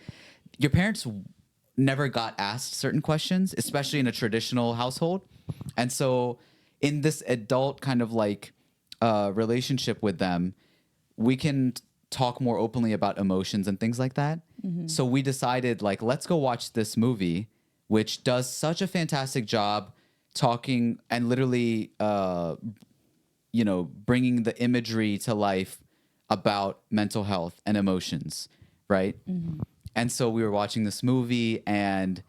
your parents never got asked certain questions, especially in a traditional household. And so in this adult kind of like relationship with them, we can talk more openly about emotions and things like that. So we decided like, let's go watch this movie, which does such a fantastic job talking and literally, bringing the imagery to life about mental health and emotions, right? And so we were watching this movie, and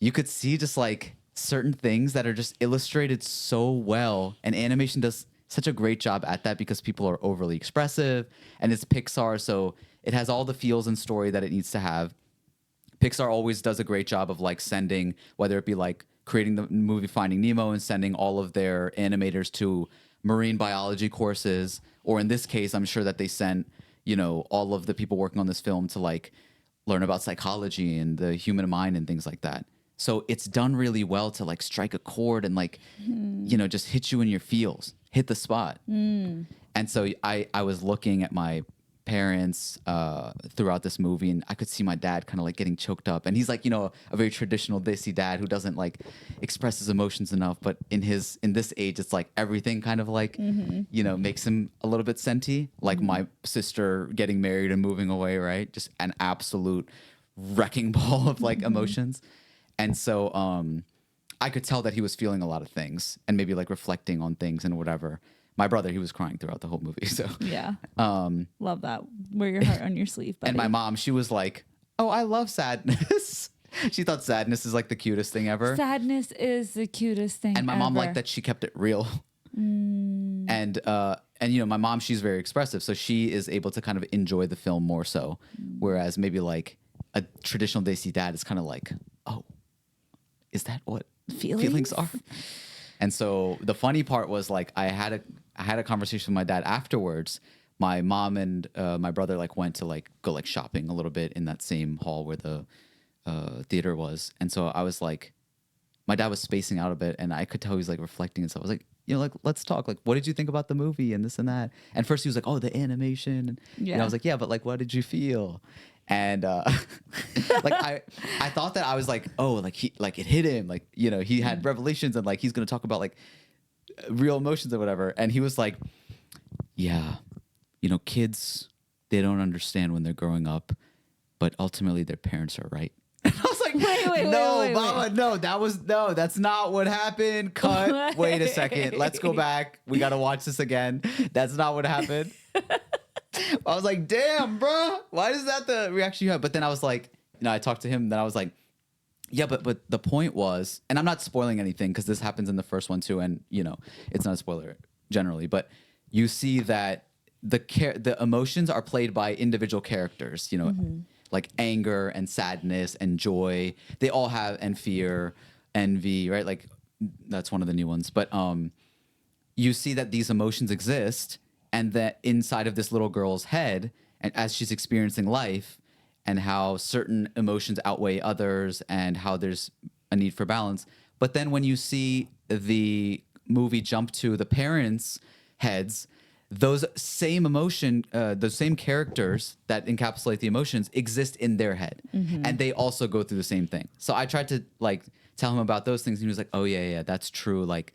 you could see just like certain things that are just illustrated so well, and animation does such a great job at that because people are overly expressive, and it's Pixar, so it has all the feels and story that it needs to have. Pixar always does a great job of like sending, whether it be like creating the movie Finding Nemo and sending all of their animators to marine biology courses, or in this case, I'm sure that they sent, you know, all of the people working on this film to like learn about psychology and the human mind and things like that. So it's done really well to like strike a chord and like, you know, just hit you in your feels, hit the spot. And so I was looking at my parents throughout this movie, and I could see my dad kind of like getting choked up, and he's like, you know, a very traditional desi dad who doesn't like express his emotions enough, but in this age it's like everything kind of like you know, makes him a little bit senti, like my sister getting married and moving away, right? Just an absolute wrecking ball of like emotions. And so I could tell that he was feeling a lot of things and maybe like reflecting on things and whatever. My brother, he was crying throughout the whole movie. So Yeah. Love that. Wear your heart on your sleeve, buddy. and my mom, she was like, "Oh, I love sadness." She thought sadness is like the cutest thing ever. Sadness is the cutest thing And my mom liked that she kept it real. And you know, my mom, she's very expressive, so she is able to kind of enjoy the film more so. Whereas maybe like a traditional desi dad is kind of like, "Oh, is that what feelings are?" And so the funny part was like I had a conversation with my dad afterwards. My mom and my brother like went to like go like shopping a little bit in that same hall where the theater was. And so I was like, my dad was spacing out a bit, and I could tell he was like reflecting and stuff. I was like, you know, like, let's talk. Like, what did you think about the movie and this and that? And first he was like, oh, the animation. And I was like, yeah, but like, what did you feel? And like I thought that I was like, oh, like it hit him, like, you know, he had revelations and like he's gonna talk about like real emotions or whatever. And he was like, yeah, you know, kids, they don't understand when they're growing up, but ultimately their parents are right. And I was like, wait, Mama, no, that's not what happened. Cut. Wait a second. Let's go back. We got to watch this again. That's not what happened. I was like, damn, bro. Why is that the reaction you have? But then I was like, you know, I talked to him, and then I was like, yeah, but the point was, and I'm not spoiling anything because this happens in the first one too, and, you know, it's not a spoiler generally, but you see that the emotions are played by individual characters, you know, like anger and sadness and joy. They all have, and fear, envy, right? Like that's one of the new ones. But you see that these emotions exist, and that inside of this little girl's head, and as she's experiencing life, and how certain emotions outweigh others, and how there's a need for balance. But then when you see the movie jump to the parents' heads, those same those same characters that encapsulate the emotions exist in their head, and they also go through the same thing. So I tried to like tell him about those things, and he was like, "Oh yeah, that's true." Like,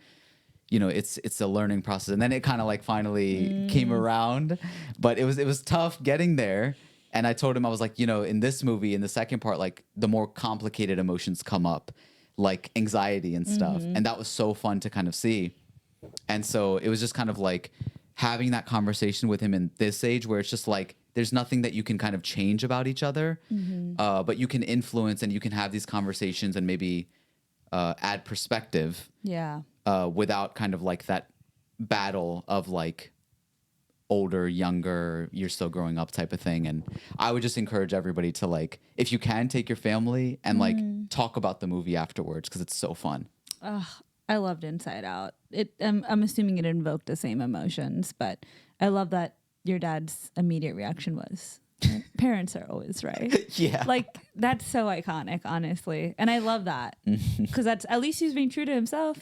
you know, it's a learning process, and then it kind of like finally came around, but it was tough getting there. And I told him, I was like, you know, in this movie, in the second part, like the more complicated emotions come up, like anxiety and stuff, and that was so fun to kind of see. And so it was just kind of like having that conversation with him in this age where it's just like there's nothing that you can kind of change about each other, but you can influence, and you can have these conversations and maybe add perspective without kind of like that battle of like older, younger, you're still growing up type of thing. And I would just encourage everybody to like, if you can, take your family and like talk about the movie afterwards, because it's so fun. I loved Inside Out. I'm assuming it invoked the same emotions, but I love that your dad's immediate reaction was, parents are always right. Yeah. Like, that's so iconic, honestly. And I love that, because that's, at least he's being true to himself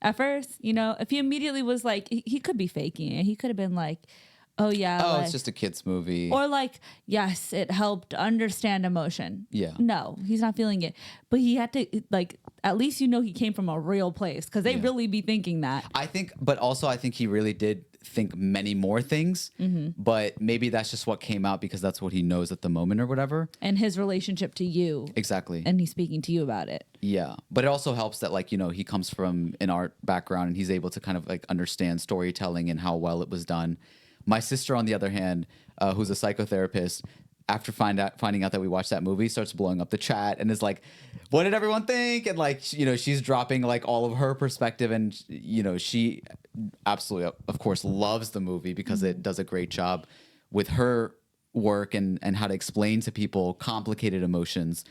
at first. You know, if he immediately was like, he could be faking it. He could have been like, oh yeah, oh, like, it's just a kid's movie. or like, yes, it helped understand emotion. Yeah. No, he's not feeling it. But he had to, like, at least, you know, he came from a real place, because they really be thinking that. I think, but also I think he really did think many more things, but maybe that's just what came out because that's what he knows at the moment or whatever. And his relationship to you. Exactly. And he's speaking to you about it. Yeah. But it also helps that, like, you know, he comes from an art background and he's able to kind of like understand storytelling and how well it was done. My sister, on the other hand, who's a psychotherapist, after finding out that we watched that movie, starts blowing up the chat and is like, what did everyone think? And like, she's dropping like all of her perspective, and she absolutely, of course, loves the movie because it does a great job with her work and how to explain to people complicated emotions.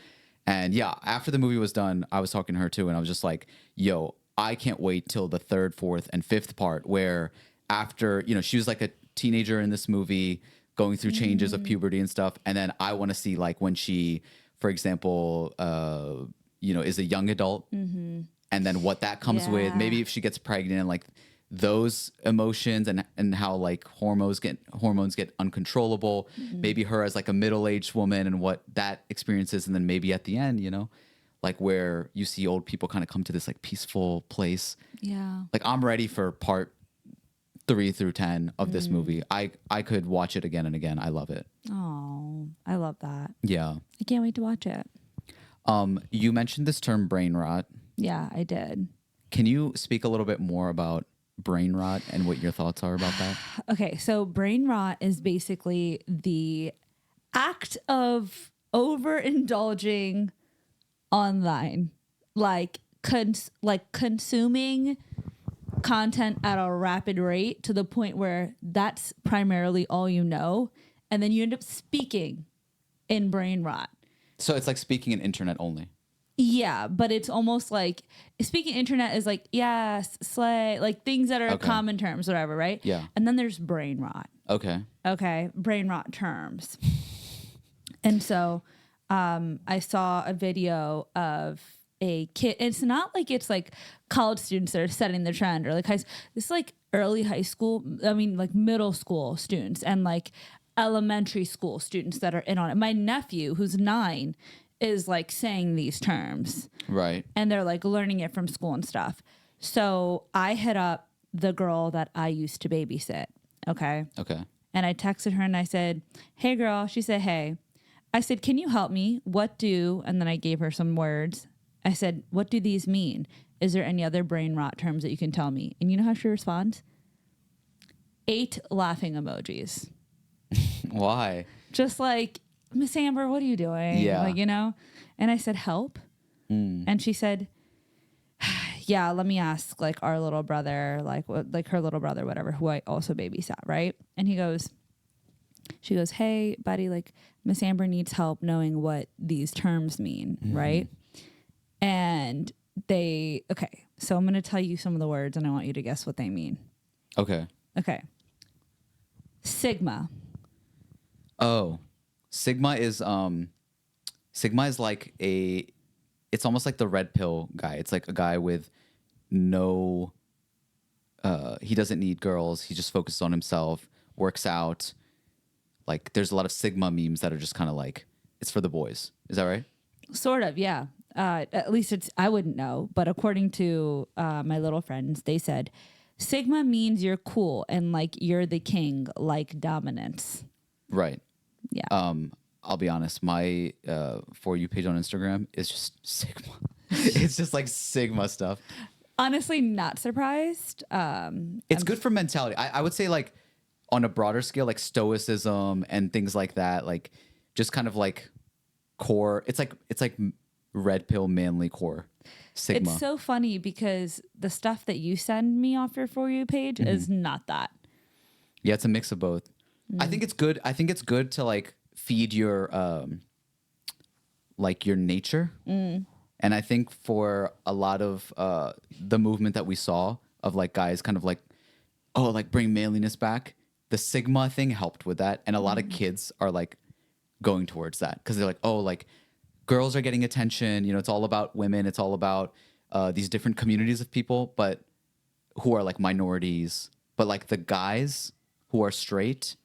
And yeah, after the movie was done, I was talking to her too, and I was just like, yo, I can't wait till the third, fourth, and fifth part, where after, she was like a teenager in this movie going through changes of puberty and stuff. And then I want to see like when she, for example, is a young adult, and then what that comes with. Maybe if she gets pregnant and like those emotions and how like hormones get uncontrollable. Maybe her as like a middle-aged woman and what that experiences, and then maybe at the end, like where you see old people kind of come to this like peaceful place. Yeah. Like I'm ready for part 3 through 10 of this movie. I could watch it again and again. I love it. Oh, I love that. Yeah. I can't wait to watch it. You mentioned this term brain rot. Yeah, I did. Can you speak a little bit more about brain rot and what your thoughts are about that? Okay, so brain rot is basically the act of overindulging online, like consuming content at a rapid rate to the point where that's primarily all you know, and then you end up speaking in brain rot. So it's like speaking in internet only. Yeah, but it's almost like speaking internet is like, yes, slay, like things that are common terms, whatever, right? Yeah. And then there's brain rot. Okay, brain rot terms. And so I saw a video of a kid. It's not like it's like college students that are setting the trend or like this is like early high school. I mean, like middle school students and like elementary school students that are in on it. My nephew, who's 9, is like saying these terms. Right. And they're like learning it from school and stuff. So I hit up the girl that I used to babysit. Okay. And I texted her and I said, hey girl. She said, hey. I said, can you help me? And then I gave her some words. I said, what do these mean? Is there any other brain rot terms that you can tell me? And you know how she responds? 8 laughing emojis. Why? Just like, Miss Amber, what are you doing? Yeah. Like, And I said, help. And she said, yeah, let me ask like our little brother, like her little brother, whatever, who I also babysat, right? And she goes, hey, buddy, like Miss Amber needs help knowing what these terms mean, right? And so I'm going to tell you some of the words and I want you to guess what they mean. Okay. Sigma. Oh, Sigma is like it's almost like the red pill guy. It's like a guy with no, he doesn't need girls. He just focuses on himself, works out. Like there's a lot of Sigma memes that are just kind of like, it's for the boys. Is that right? Sort of, yeah. At least I wouldn't know. But according to my little friends, they said, Sigma means you're cool and like you're the king, like dominance. Right. Yeah. I'll be honest. My For You page on Instagram is just Sigma. It's just like Sigma stuff. Honestly, not surprised. It's good for mentality. I would say like on a broader scale, like stoicism and things like that, like just kind of like core. It's like red pill manly core. Sigma. It's so funny because the stuff that you send me off your For You page is not that. Yeah, it's a mix of both. I think it's good. I think it's good to like feed your like your nature. And I think for a lot of the movement that we saw of like guys kind of like, oh, like bring manliness back. The Sigma thing helped with that. And a lot of kids are like going towards that because they're like, oh, like girls are getting attention. It's all about women. It's all about these different communities of people, but who are like minorities. But like the guys who are straight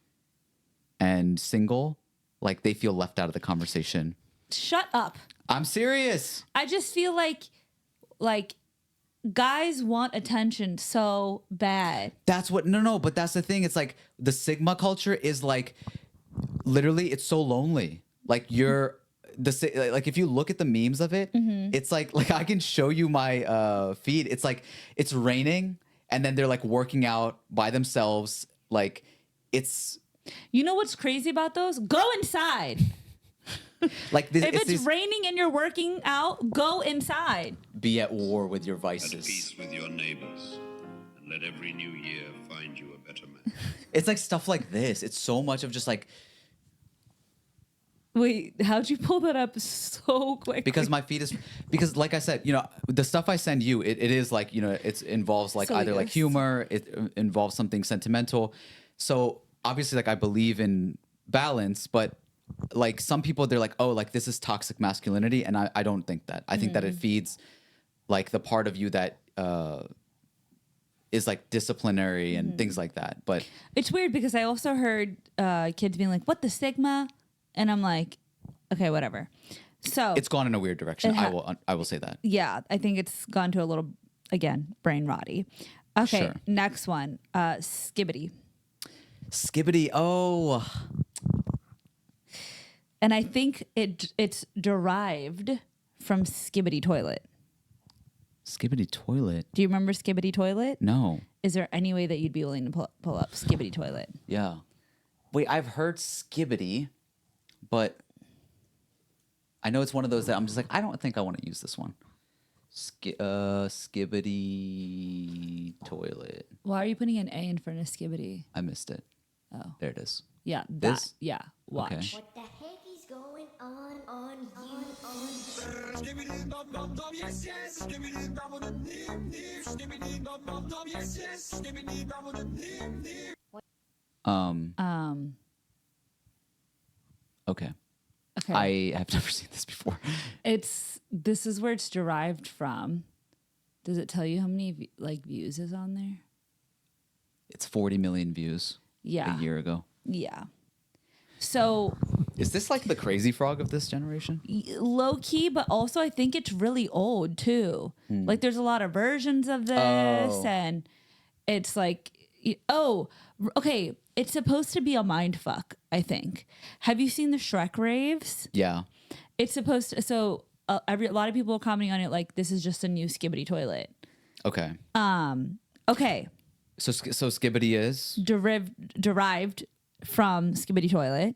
and single, like they feel left out of the conversation. Shut up. I'm serious. I just feel like guys want attention so bad. That's what, no, but that's the thing. It's like the Sigma culture is like, literally, it's so lonely. Like like if you look at the memes of it, it's like I can show you my feed. It's like, it's raining and then they're like working out by themselves. Like it's You know what's crazy about those? Go inside. Like this, If it's raining and you're working out, go inside. be at war with your At vices. peace with your neighbors, and let every new year find you a better man. It's like stuff like this. It's so much of just like, Wait, how'd you pull that up so quick? because my feed is, because like I said, you know, the stuff I send you, it is like, you know, it involves like either like humor, it involves something sentimental. So obviously like I believe in balance, but like some people, they're like, oh, like this is toxic masculinity. And I don't think that. I think that it feeds like the part of you that is like disciplinary and things like that. But it's weird because I also heard kids being like, what the Sigma? And I'm like, okay, whatever. So it's gone in a weird direction. I will say that. yeah, I think it's gone to a little, again, brain rotty. Okay, Sure. next one. Skibbity. Skibbity. Oh, And I think it's derived from Skibbity toilet. Skibbity toilet. Do you remember Skibbity toilet? No. Is there any way that you'd be willing to pull up Skibbity toilet? Yeah. Wait, I've heard skibbity, but I know it's one of those that I'm just like, I don't think I want to use this one. Skibbity toilet. Why are you putting an A in front of Skibbity? I missed it. Oh. There it is. Yeah, This? yeah, watch. Okay. What the heck is going on you? Okay. Okay. I have never seen this before. This is where it's derived from. Does it tell you how many views is on there? It's 40 million views Yeah. a year ago. Yeah. So Is this like the crazy frog of this generation? low key, but also I think it's really old too. Like there's a lot of versions of this, Oh. and it's like, okay, it's supposed to be a mind fuck. I think. Have you seen the Shrek raves? Yeah. It's supposed to. So a lot of people are commenting on it like this is just a new Skibbity toilet. Okay. Okay, So skibbity is? derived from Skibbity toilet,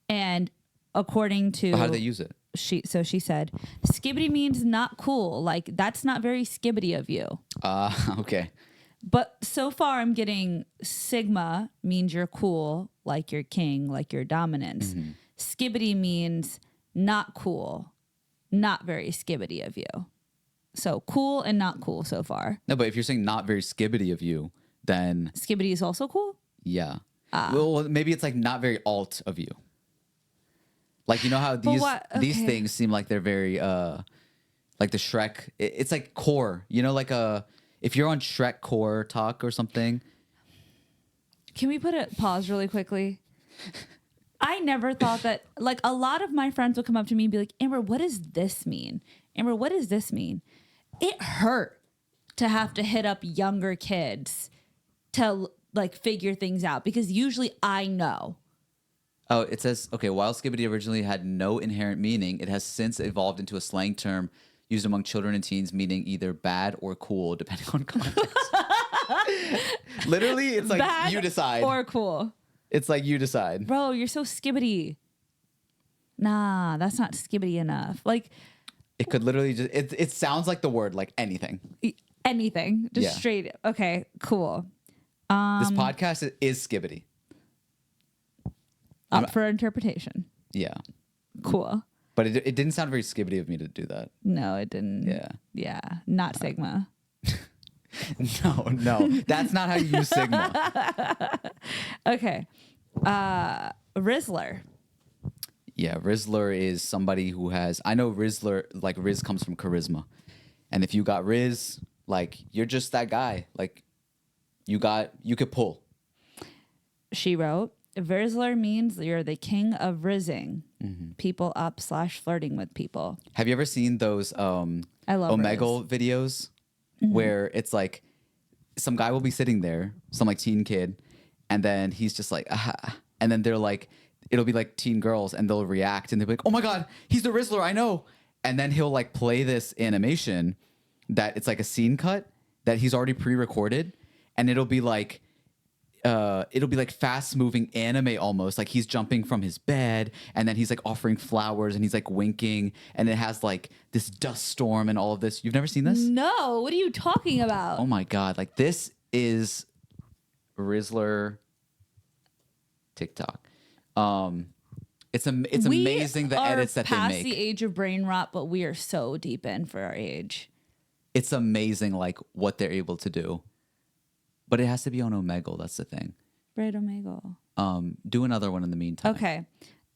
and according to But how do they use it? she said skibbity means not cool, like that's not very skibbity of you. Okay. But so far I'm getting sigma means you're cool, like you're king, like your dominance. Skibbity means not cool, not very skibbity of you. So cool and not cool so far. No, but if you're saying not very skibbity of you, then Skibbity is also cool. yeah. Well, maybe it's like not very alt of you. Like, you know how these Okay. things seem like they're very like the Shrek. It's like core. You know, like if you're on Shrek core talk or something. Can we put a pause really quickly? I never thought that, like, a lot of my friends would come up to me and be like, Amber, what does this mean? Amber, what does this mean? It hurt to have to hit up younger kids to like figure things out because usually I know. Oh, it says, okay, while skibbity originally had no inherent meaning, it has since evolved into a slang term used among children and teens, meaning either bad or cool, depending on context. Literally, it's like Bad you decide. or cool. It's like you decide. Bro, you're so skibbity. Nah, that's not skibbity enough. Like It could literally just, it sounds like the word, like anything. anything. Just Yeah. straight. Okay, cool. This podcast is skibbity. Up for interpretation. Yeah. Cool. But it didn't sound very skibbity of me to do that. No, it didn't. Yeah. Yeah. Not Sigma. No. That's not how you use Sigma. Okay. Rizzler. Yeah, Rizzler is somebody who has, I know Rizzler, like Riz comes from charisma. And if you got Riz, like you're just that guy. Like you could pull. She wrote, Rizzler means you're the king of rizzing people up / flirting with people. Have you ever seen those I love Omegle videos where it's like some guy will be sitting there, some like teen kid, and then he's just like, ah, and then they're like, it'll be like teen girls and they'll react and they'll be like, oh my God, he's the Rizzler, I know. And then he'll like play this animation that it's like a scene cut that he's already pre-recorded, and it'll be like it'll be like fast moving anime almost. Like he's jumping from his bed and then he's like offering flowers and he's like winking and it has like this dust storm and all of this. You've never seen this? No, what are you talking about? Oh my God. Like this is Rizzler TikTok. It's amazing the edits that they past make. the age of brain rot, but we are so deep in for our age. It's amazing like what they're able to do. But it has to be on Omegle. That's the thing. Right, Omegle. Do another one in the meantime. Okay.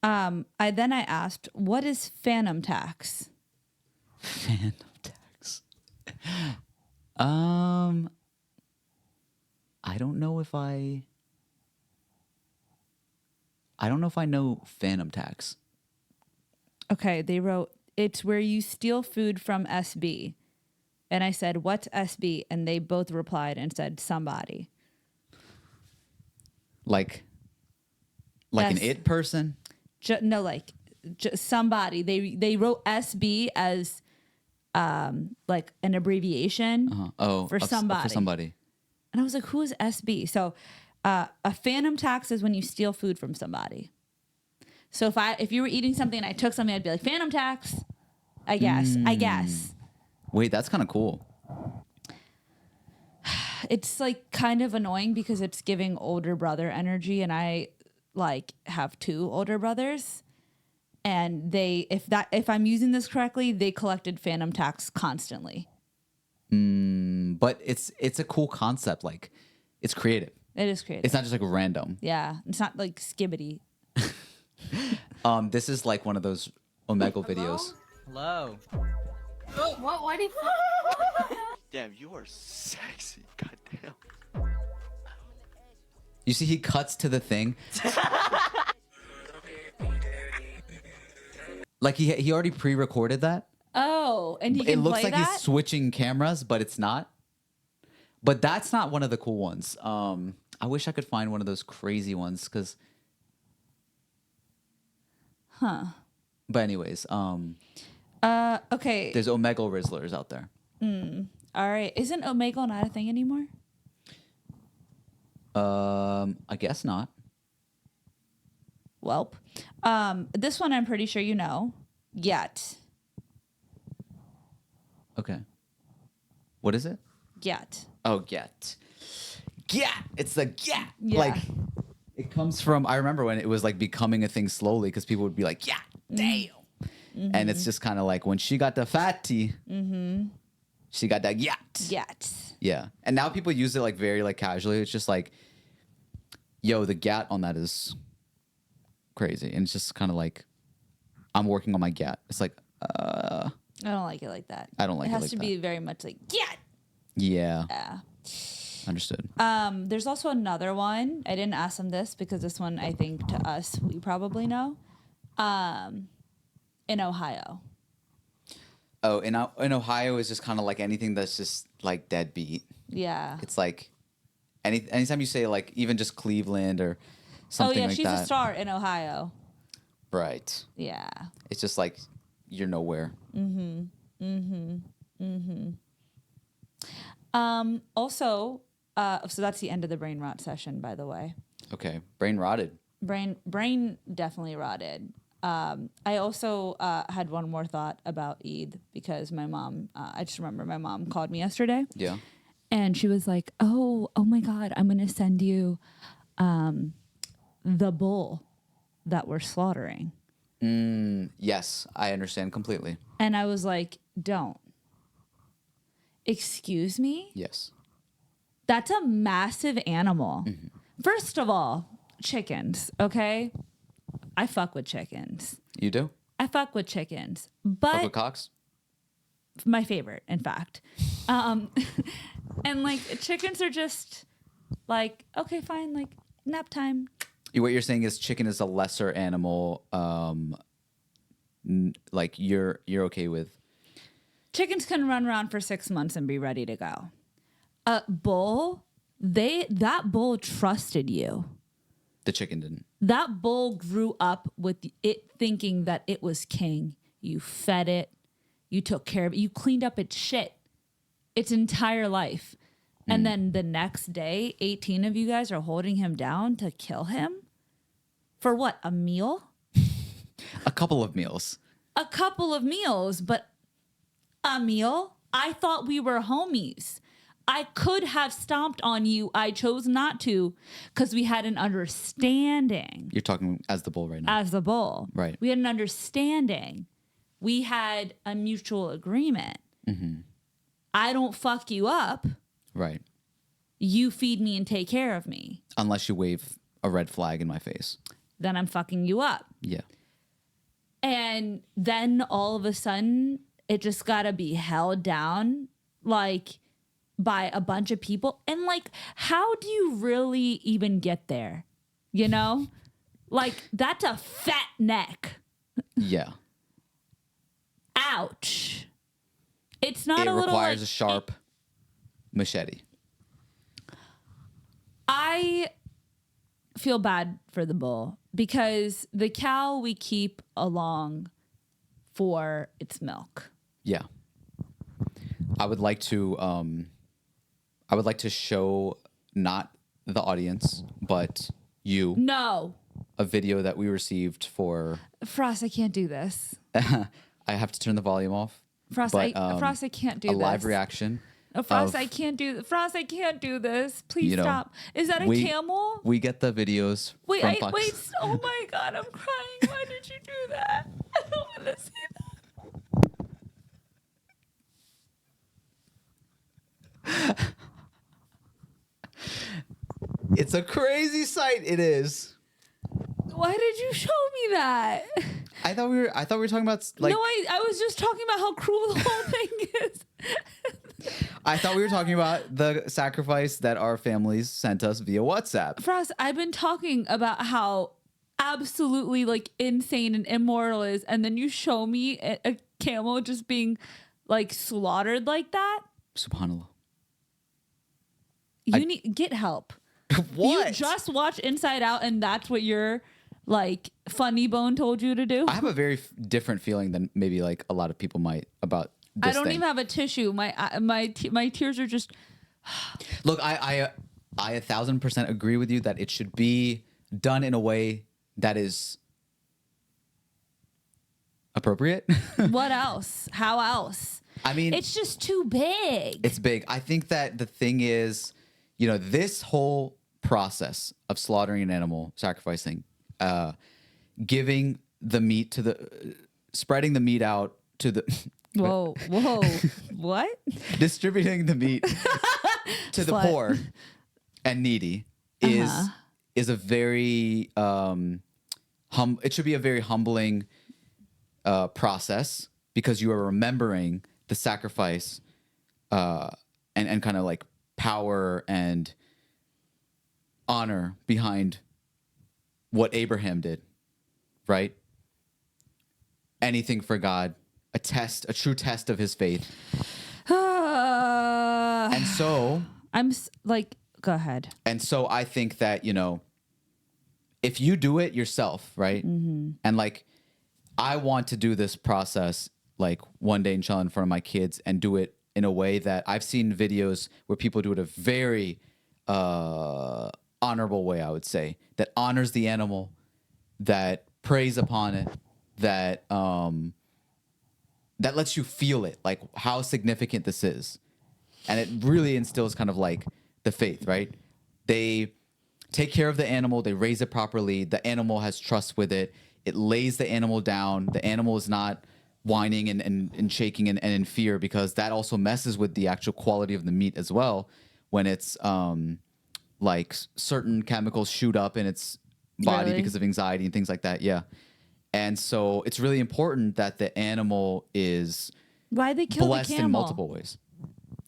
I asked, what is phantom tax? Phantom tax. I don't know if I know phantom tax. Okay, they wrote, it's where you steal food from SB. And I said, what's SB? And they both replied and said, somebody. Like an it person? Somebody. They wrote SB as like an abbreviation for somebody. For somebody. And I was like, who is SB? So a phantom tax is when you steal food from somebody. So if you were eating something and I took something, I'd be like, phantom tax. I guess. Wait, that's kind of cool. It's like kind of annoying because it's giving older brother energy, and I like have 2 older brothers, and if I'm using this correctly, they collected phantom tax constantly. But it's a cool concept. Like it's creative. It is creative. It's not just like random. Yeah, it's not like skibbity. This is like one of those Omegle videos. Hello. What? Why do you? Damn, you are sexy. Goddamn. You see, he cuts to the thing. Like he already pre-recorded that. Oh, and he can It looks play like that? he's switching cameras, but it's not. But that's not one of the cool ones. I wish I could find one of those crazy ones because. Huh. But anyways, okay. there's Omegle Rizzlers out there. All right. Isn't Omegle not a thing anymore? I guess not. Welp. This one I'm pretty sure you know. Yet. Okay. What is it? Yet. Oh, get. Yeah, it's the yeah. Yeah. Like it comes from. I remember when it was like becoming a thing slowly because people would be like, yeah, damn. And it's just kind of like when she got the fatty, she got that yacht. Yet. Yeah. And now people use it like very like casually. It's just like, yo, the gat on that is crazy. And it's just kind of like, I'm working on my gat. It's like, I don't like it like that. I don't like it has like to that. be very much like, yet. yeah. Yeah. Understood. There's also another one. I didn't ask them this because this one, I think to us, we probably know. In Ohio. Oh, in Ohio is just kind of like anything that's just like deadbeat. Yeah. It's like anytime you say like even just Cleveland or something like she's that. a star in Ohio. Right. Yeah. It's just like you're nowhere. Also, so that's the end of the brain rot session, by the way. Okay. Brain rotted. Brain definitely rotted. I also had one more thought about Eid because my mom, I just remember my mom called me yesterday. Yeah. And she was like, oh my God, I'm going to send you the bull that we're slaughtering. Yes, I understand completely. And I was like, don't. Excuse me? Yes. That's a massive animal. First of all, chickens, okay? I fuck with chickens. You do? I fuck with chickens. Fuck But with cocks? my favorite, in fact. And like chickens are just like, okay, fine, like nap time. What you're saying is chicken is a lesser animal. Like you're okay with. Chickens can run around for 6 months and be ready to go. A bull, that bull trusted you. The chicken didn't. That bull grew up with it thinking that it was king. You fed it. You took care of it. You cleaned up its shit its entire life. And then the next day, 18 of you guys are holding him down to kill him? For what? A meal? A couple of meals. A couple of meals, but a meal? I thought we were homies. I could have stomped on you. I chose not to because we had an understanding. You're talking as the bull right now. As the bull. Right. We had an understanding. We had a mutual agreement. I don't fuck you up. Right. You feed me and take care of me. Unless you wave a red flag in my face. Then I'm fucking you up. Yeah. And then all of a sudden, it just got to be held down like by a bunch of people. And like, how do you really even get there? You know? Like, that's a fat neck. Yeah. Ouch. It's not It a little requires like, a sharp machete. I feel bad for the bull because the cow we keep along for its milk. Yeah. I would like to show not the audience, but you No. a video that we received for Frost, I can't do this. I have to turn the volume off. Frost, But, Frost, I can't do a this. live reaction. Frost, of, I can't do. Frost, I can't do this. Please you know, stop. Is that a camel? We get the videos Wait, from wait. Fox. Oh my God, I'm crying. Why did you do that? I don't want to see that. It's a crazy sight. It is. Why did you show me that? I thought we were talking about like. No, I was just talking about how cruel the whole thing is. I thought we were talking about the sacrifice that our families sent us via WhatsApp. Frost, I've been talking about how absolutely like insane and immoral is, and then you show me a camel just being like slaughtered like that. Subhanallah. You need get help. What? You just watch Inside Out, and that's what your like funny bone told you to do. I have a very different feeling than maybe like a lot of people might about this I don't thing. even have a tissue. My tears are just. Look, I 1,000% agree with you that it should be done in a way that is appropriate. What else? How else? I mean, It's just too big. it's big. I think that the thing is, you know, this whole process of slaughtering an animal, sacrificing, giving the meat to the, spreading the meat out to the, Whoa, what? distributing the meat to the Slut. poor and needy is a very it should be a very humbling process because you are remembering the sacrifice and kind of like power and honor behind what Abraham did, right? Anything for God, a true test of his faith. And so Go ahead. And so I think that, you know, if you do it yourself, right? Mm-hmm. And like, I want to do this process like one day, inshallah, in front of my kids and do it in a way that I've seen videos where people do it a very honorable way, I would say, that honors the animal, that preys upon it, that that lets you feel it, like how significant this is. And it really instills kind of like the faith, right? They take care of the animal, they raise it properly, the animal has trust with it, it lays the animal down, the animal is not whining and shaking and in fear, because that also messes with the actual quality of the meat as well when it's like certain chemicals shoot up in its body Really? because of anxiety and things like that. Yeah. And so it's really important that the animal is Why they kill the blessed camel? in multiple ways.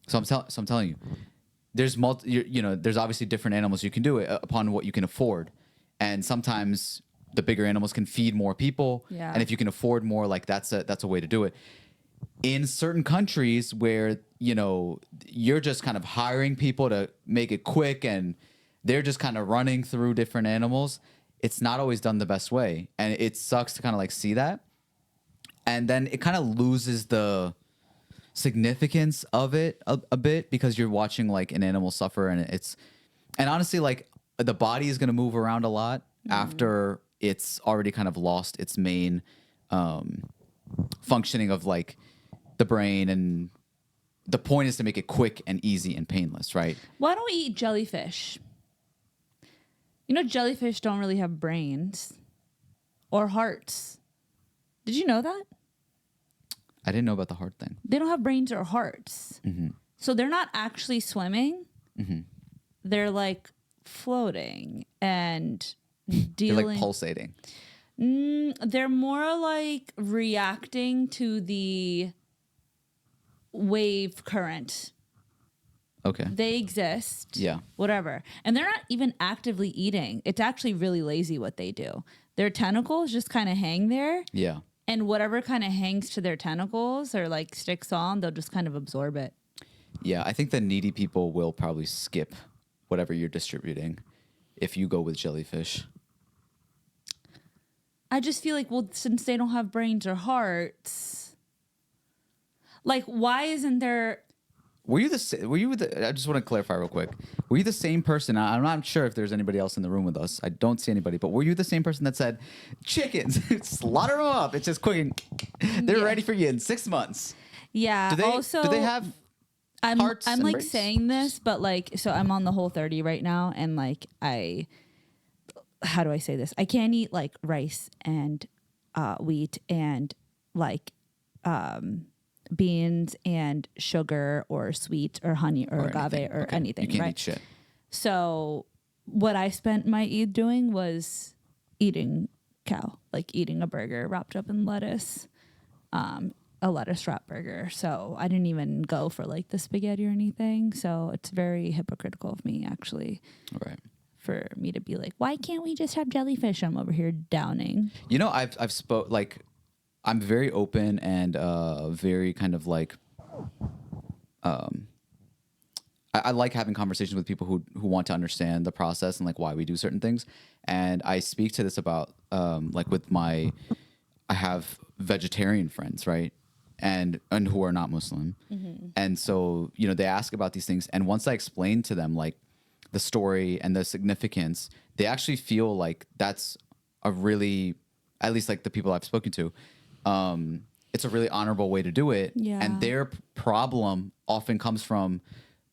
So I'm telling you, there's there's obviously different animals you can do it upon what you can afford, and sometimes the bigger animals can feed more people. Yeah. And if you can afford more, like that's a way to do it. In certain countries where you're just kind of hiring people to make it quick and they're just kind of running through different animals, it's not always done the best way, and it sucks to kind of like see that, and then it kind of loses the significance of it a bit, because you're watching like an animal suffer, and honestly, like the body is going to move around a lot after it's already kind of lost its main functioning of like the brain, and the point is to make it quick and easy and painless, right? Why don't we eat jellyfish? You know, jellyfish don't really have brains or hearts. Did you know that? I didn't know about the heart thing. They don't have brains or hearts. So they're not actually swimming. They're like floating and They're dealing. like pulsating. They're more like reacting to the wave current. Okay. They exist. Yeah. Whatever. And they're not even actively eating. It's actually really lazy what they do. Their tentacles just kind of hang there. Yeah. And whatever kind of hangs to their tentacles or like sticks on, they'll just kind of absorb it. Yeah, I think the needy people will probably skip whatever you're distributing if you go with jellyfish. I just feel like, well, since they don't have brains or hearts, like, why isn't there? Were you the? I just want to clarify real quick. Were you the same person? I'm not sure if there's anybody else in the room with us. I don't see anybody. But were you the same person that said, "Chickens, slaughter them up. It's just cooking. They're ready for you in 6 months." Yeah. Do they? Also, do they have? I'm hearts and like brains? saying this, but like, so I'm on the Whole30 right now, and like how do I say this? I can't eat like rice and wheat and like beans and sugar or sweet or honey or agave anything. or Okay. anything. You can't right? eat shit. So what I spent my Eid doing was eating cow, like eating a burger wrapped up in lettuce, a lettuce wrap burger. So I didn't even go for like the spaghetti or anything. So it's very hypocritical of me, actually, Right. for me to be like, why can't we just have jellyfish? I'm over here downing. You know, I've spoke like, I'm very open and very kind of like, I like having conversations with people who want to understand the process and like why we do certain things. And I speak to this about like with I have vegetarian friends, right? And who are not Muslim. And so, you know, they ask about these things. And once I explain to them like the story and the significance, they actually feel like that's a really, at least like the people I've spoken to, it's a really honorable way to do it. Yeah. And their problem often comes from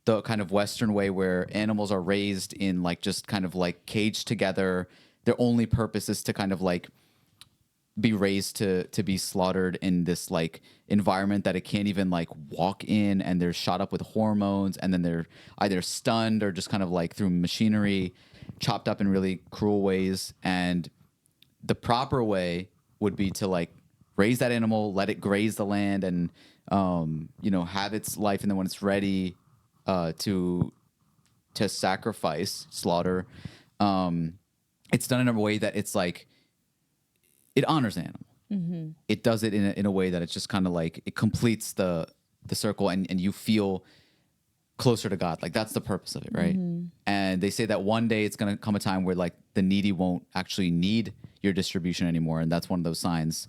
the kind of Western way where animals are raised in like just kind of like caged together. Their only purpose is to kind of like be raised to be slaughtered in this like environment that it can't even like walk in, and they're shot up with hormones, and then they're either stunned or just kind of like through machinery chopped up in really cruel ways. And the proper way would be to like raise that animal, let it graze the land, and you know, have its life, and then when it's ready to sacrifice, slaughter, it's done in a way that it's like it honors the animal. It does it in a way that it's just kind of like it completes the circle, and you feel closer to God. Like that's the purpose of it, right? And they say that one day it's going to come a time where like the needy won't actually need your distribution anymore, and that's one of those signs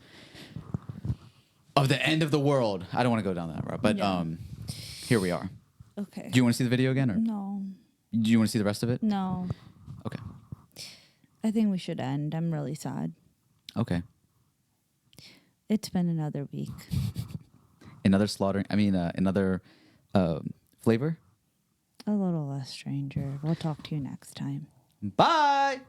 of the end of the world. I don't want to go down that route, but here we are. Okay. Do you want to see the video again, or No. do you want to see the rest of it? No. Okay. I think we should end. I'm really sad. Okay. It's been another week. Another slaughtering. I mean, another flavor. A little less stranger. We'll talk to you next time. Bye.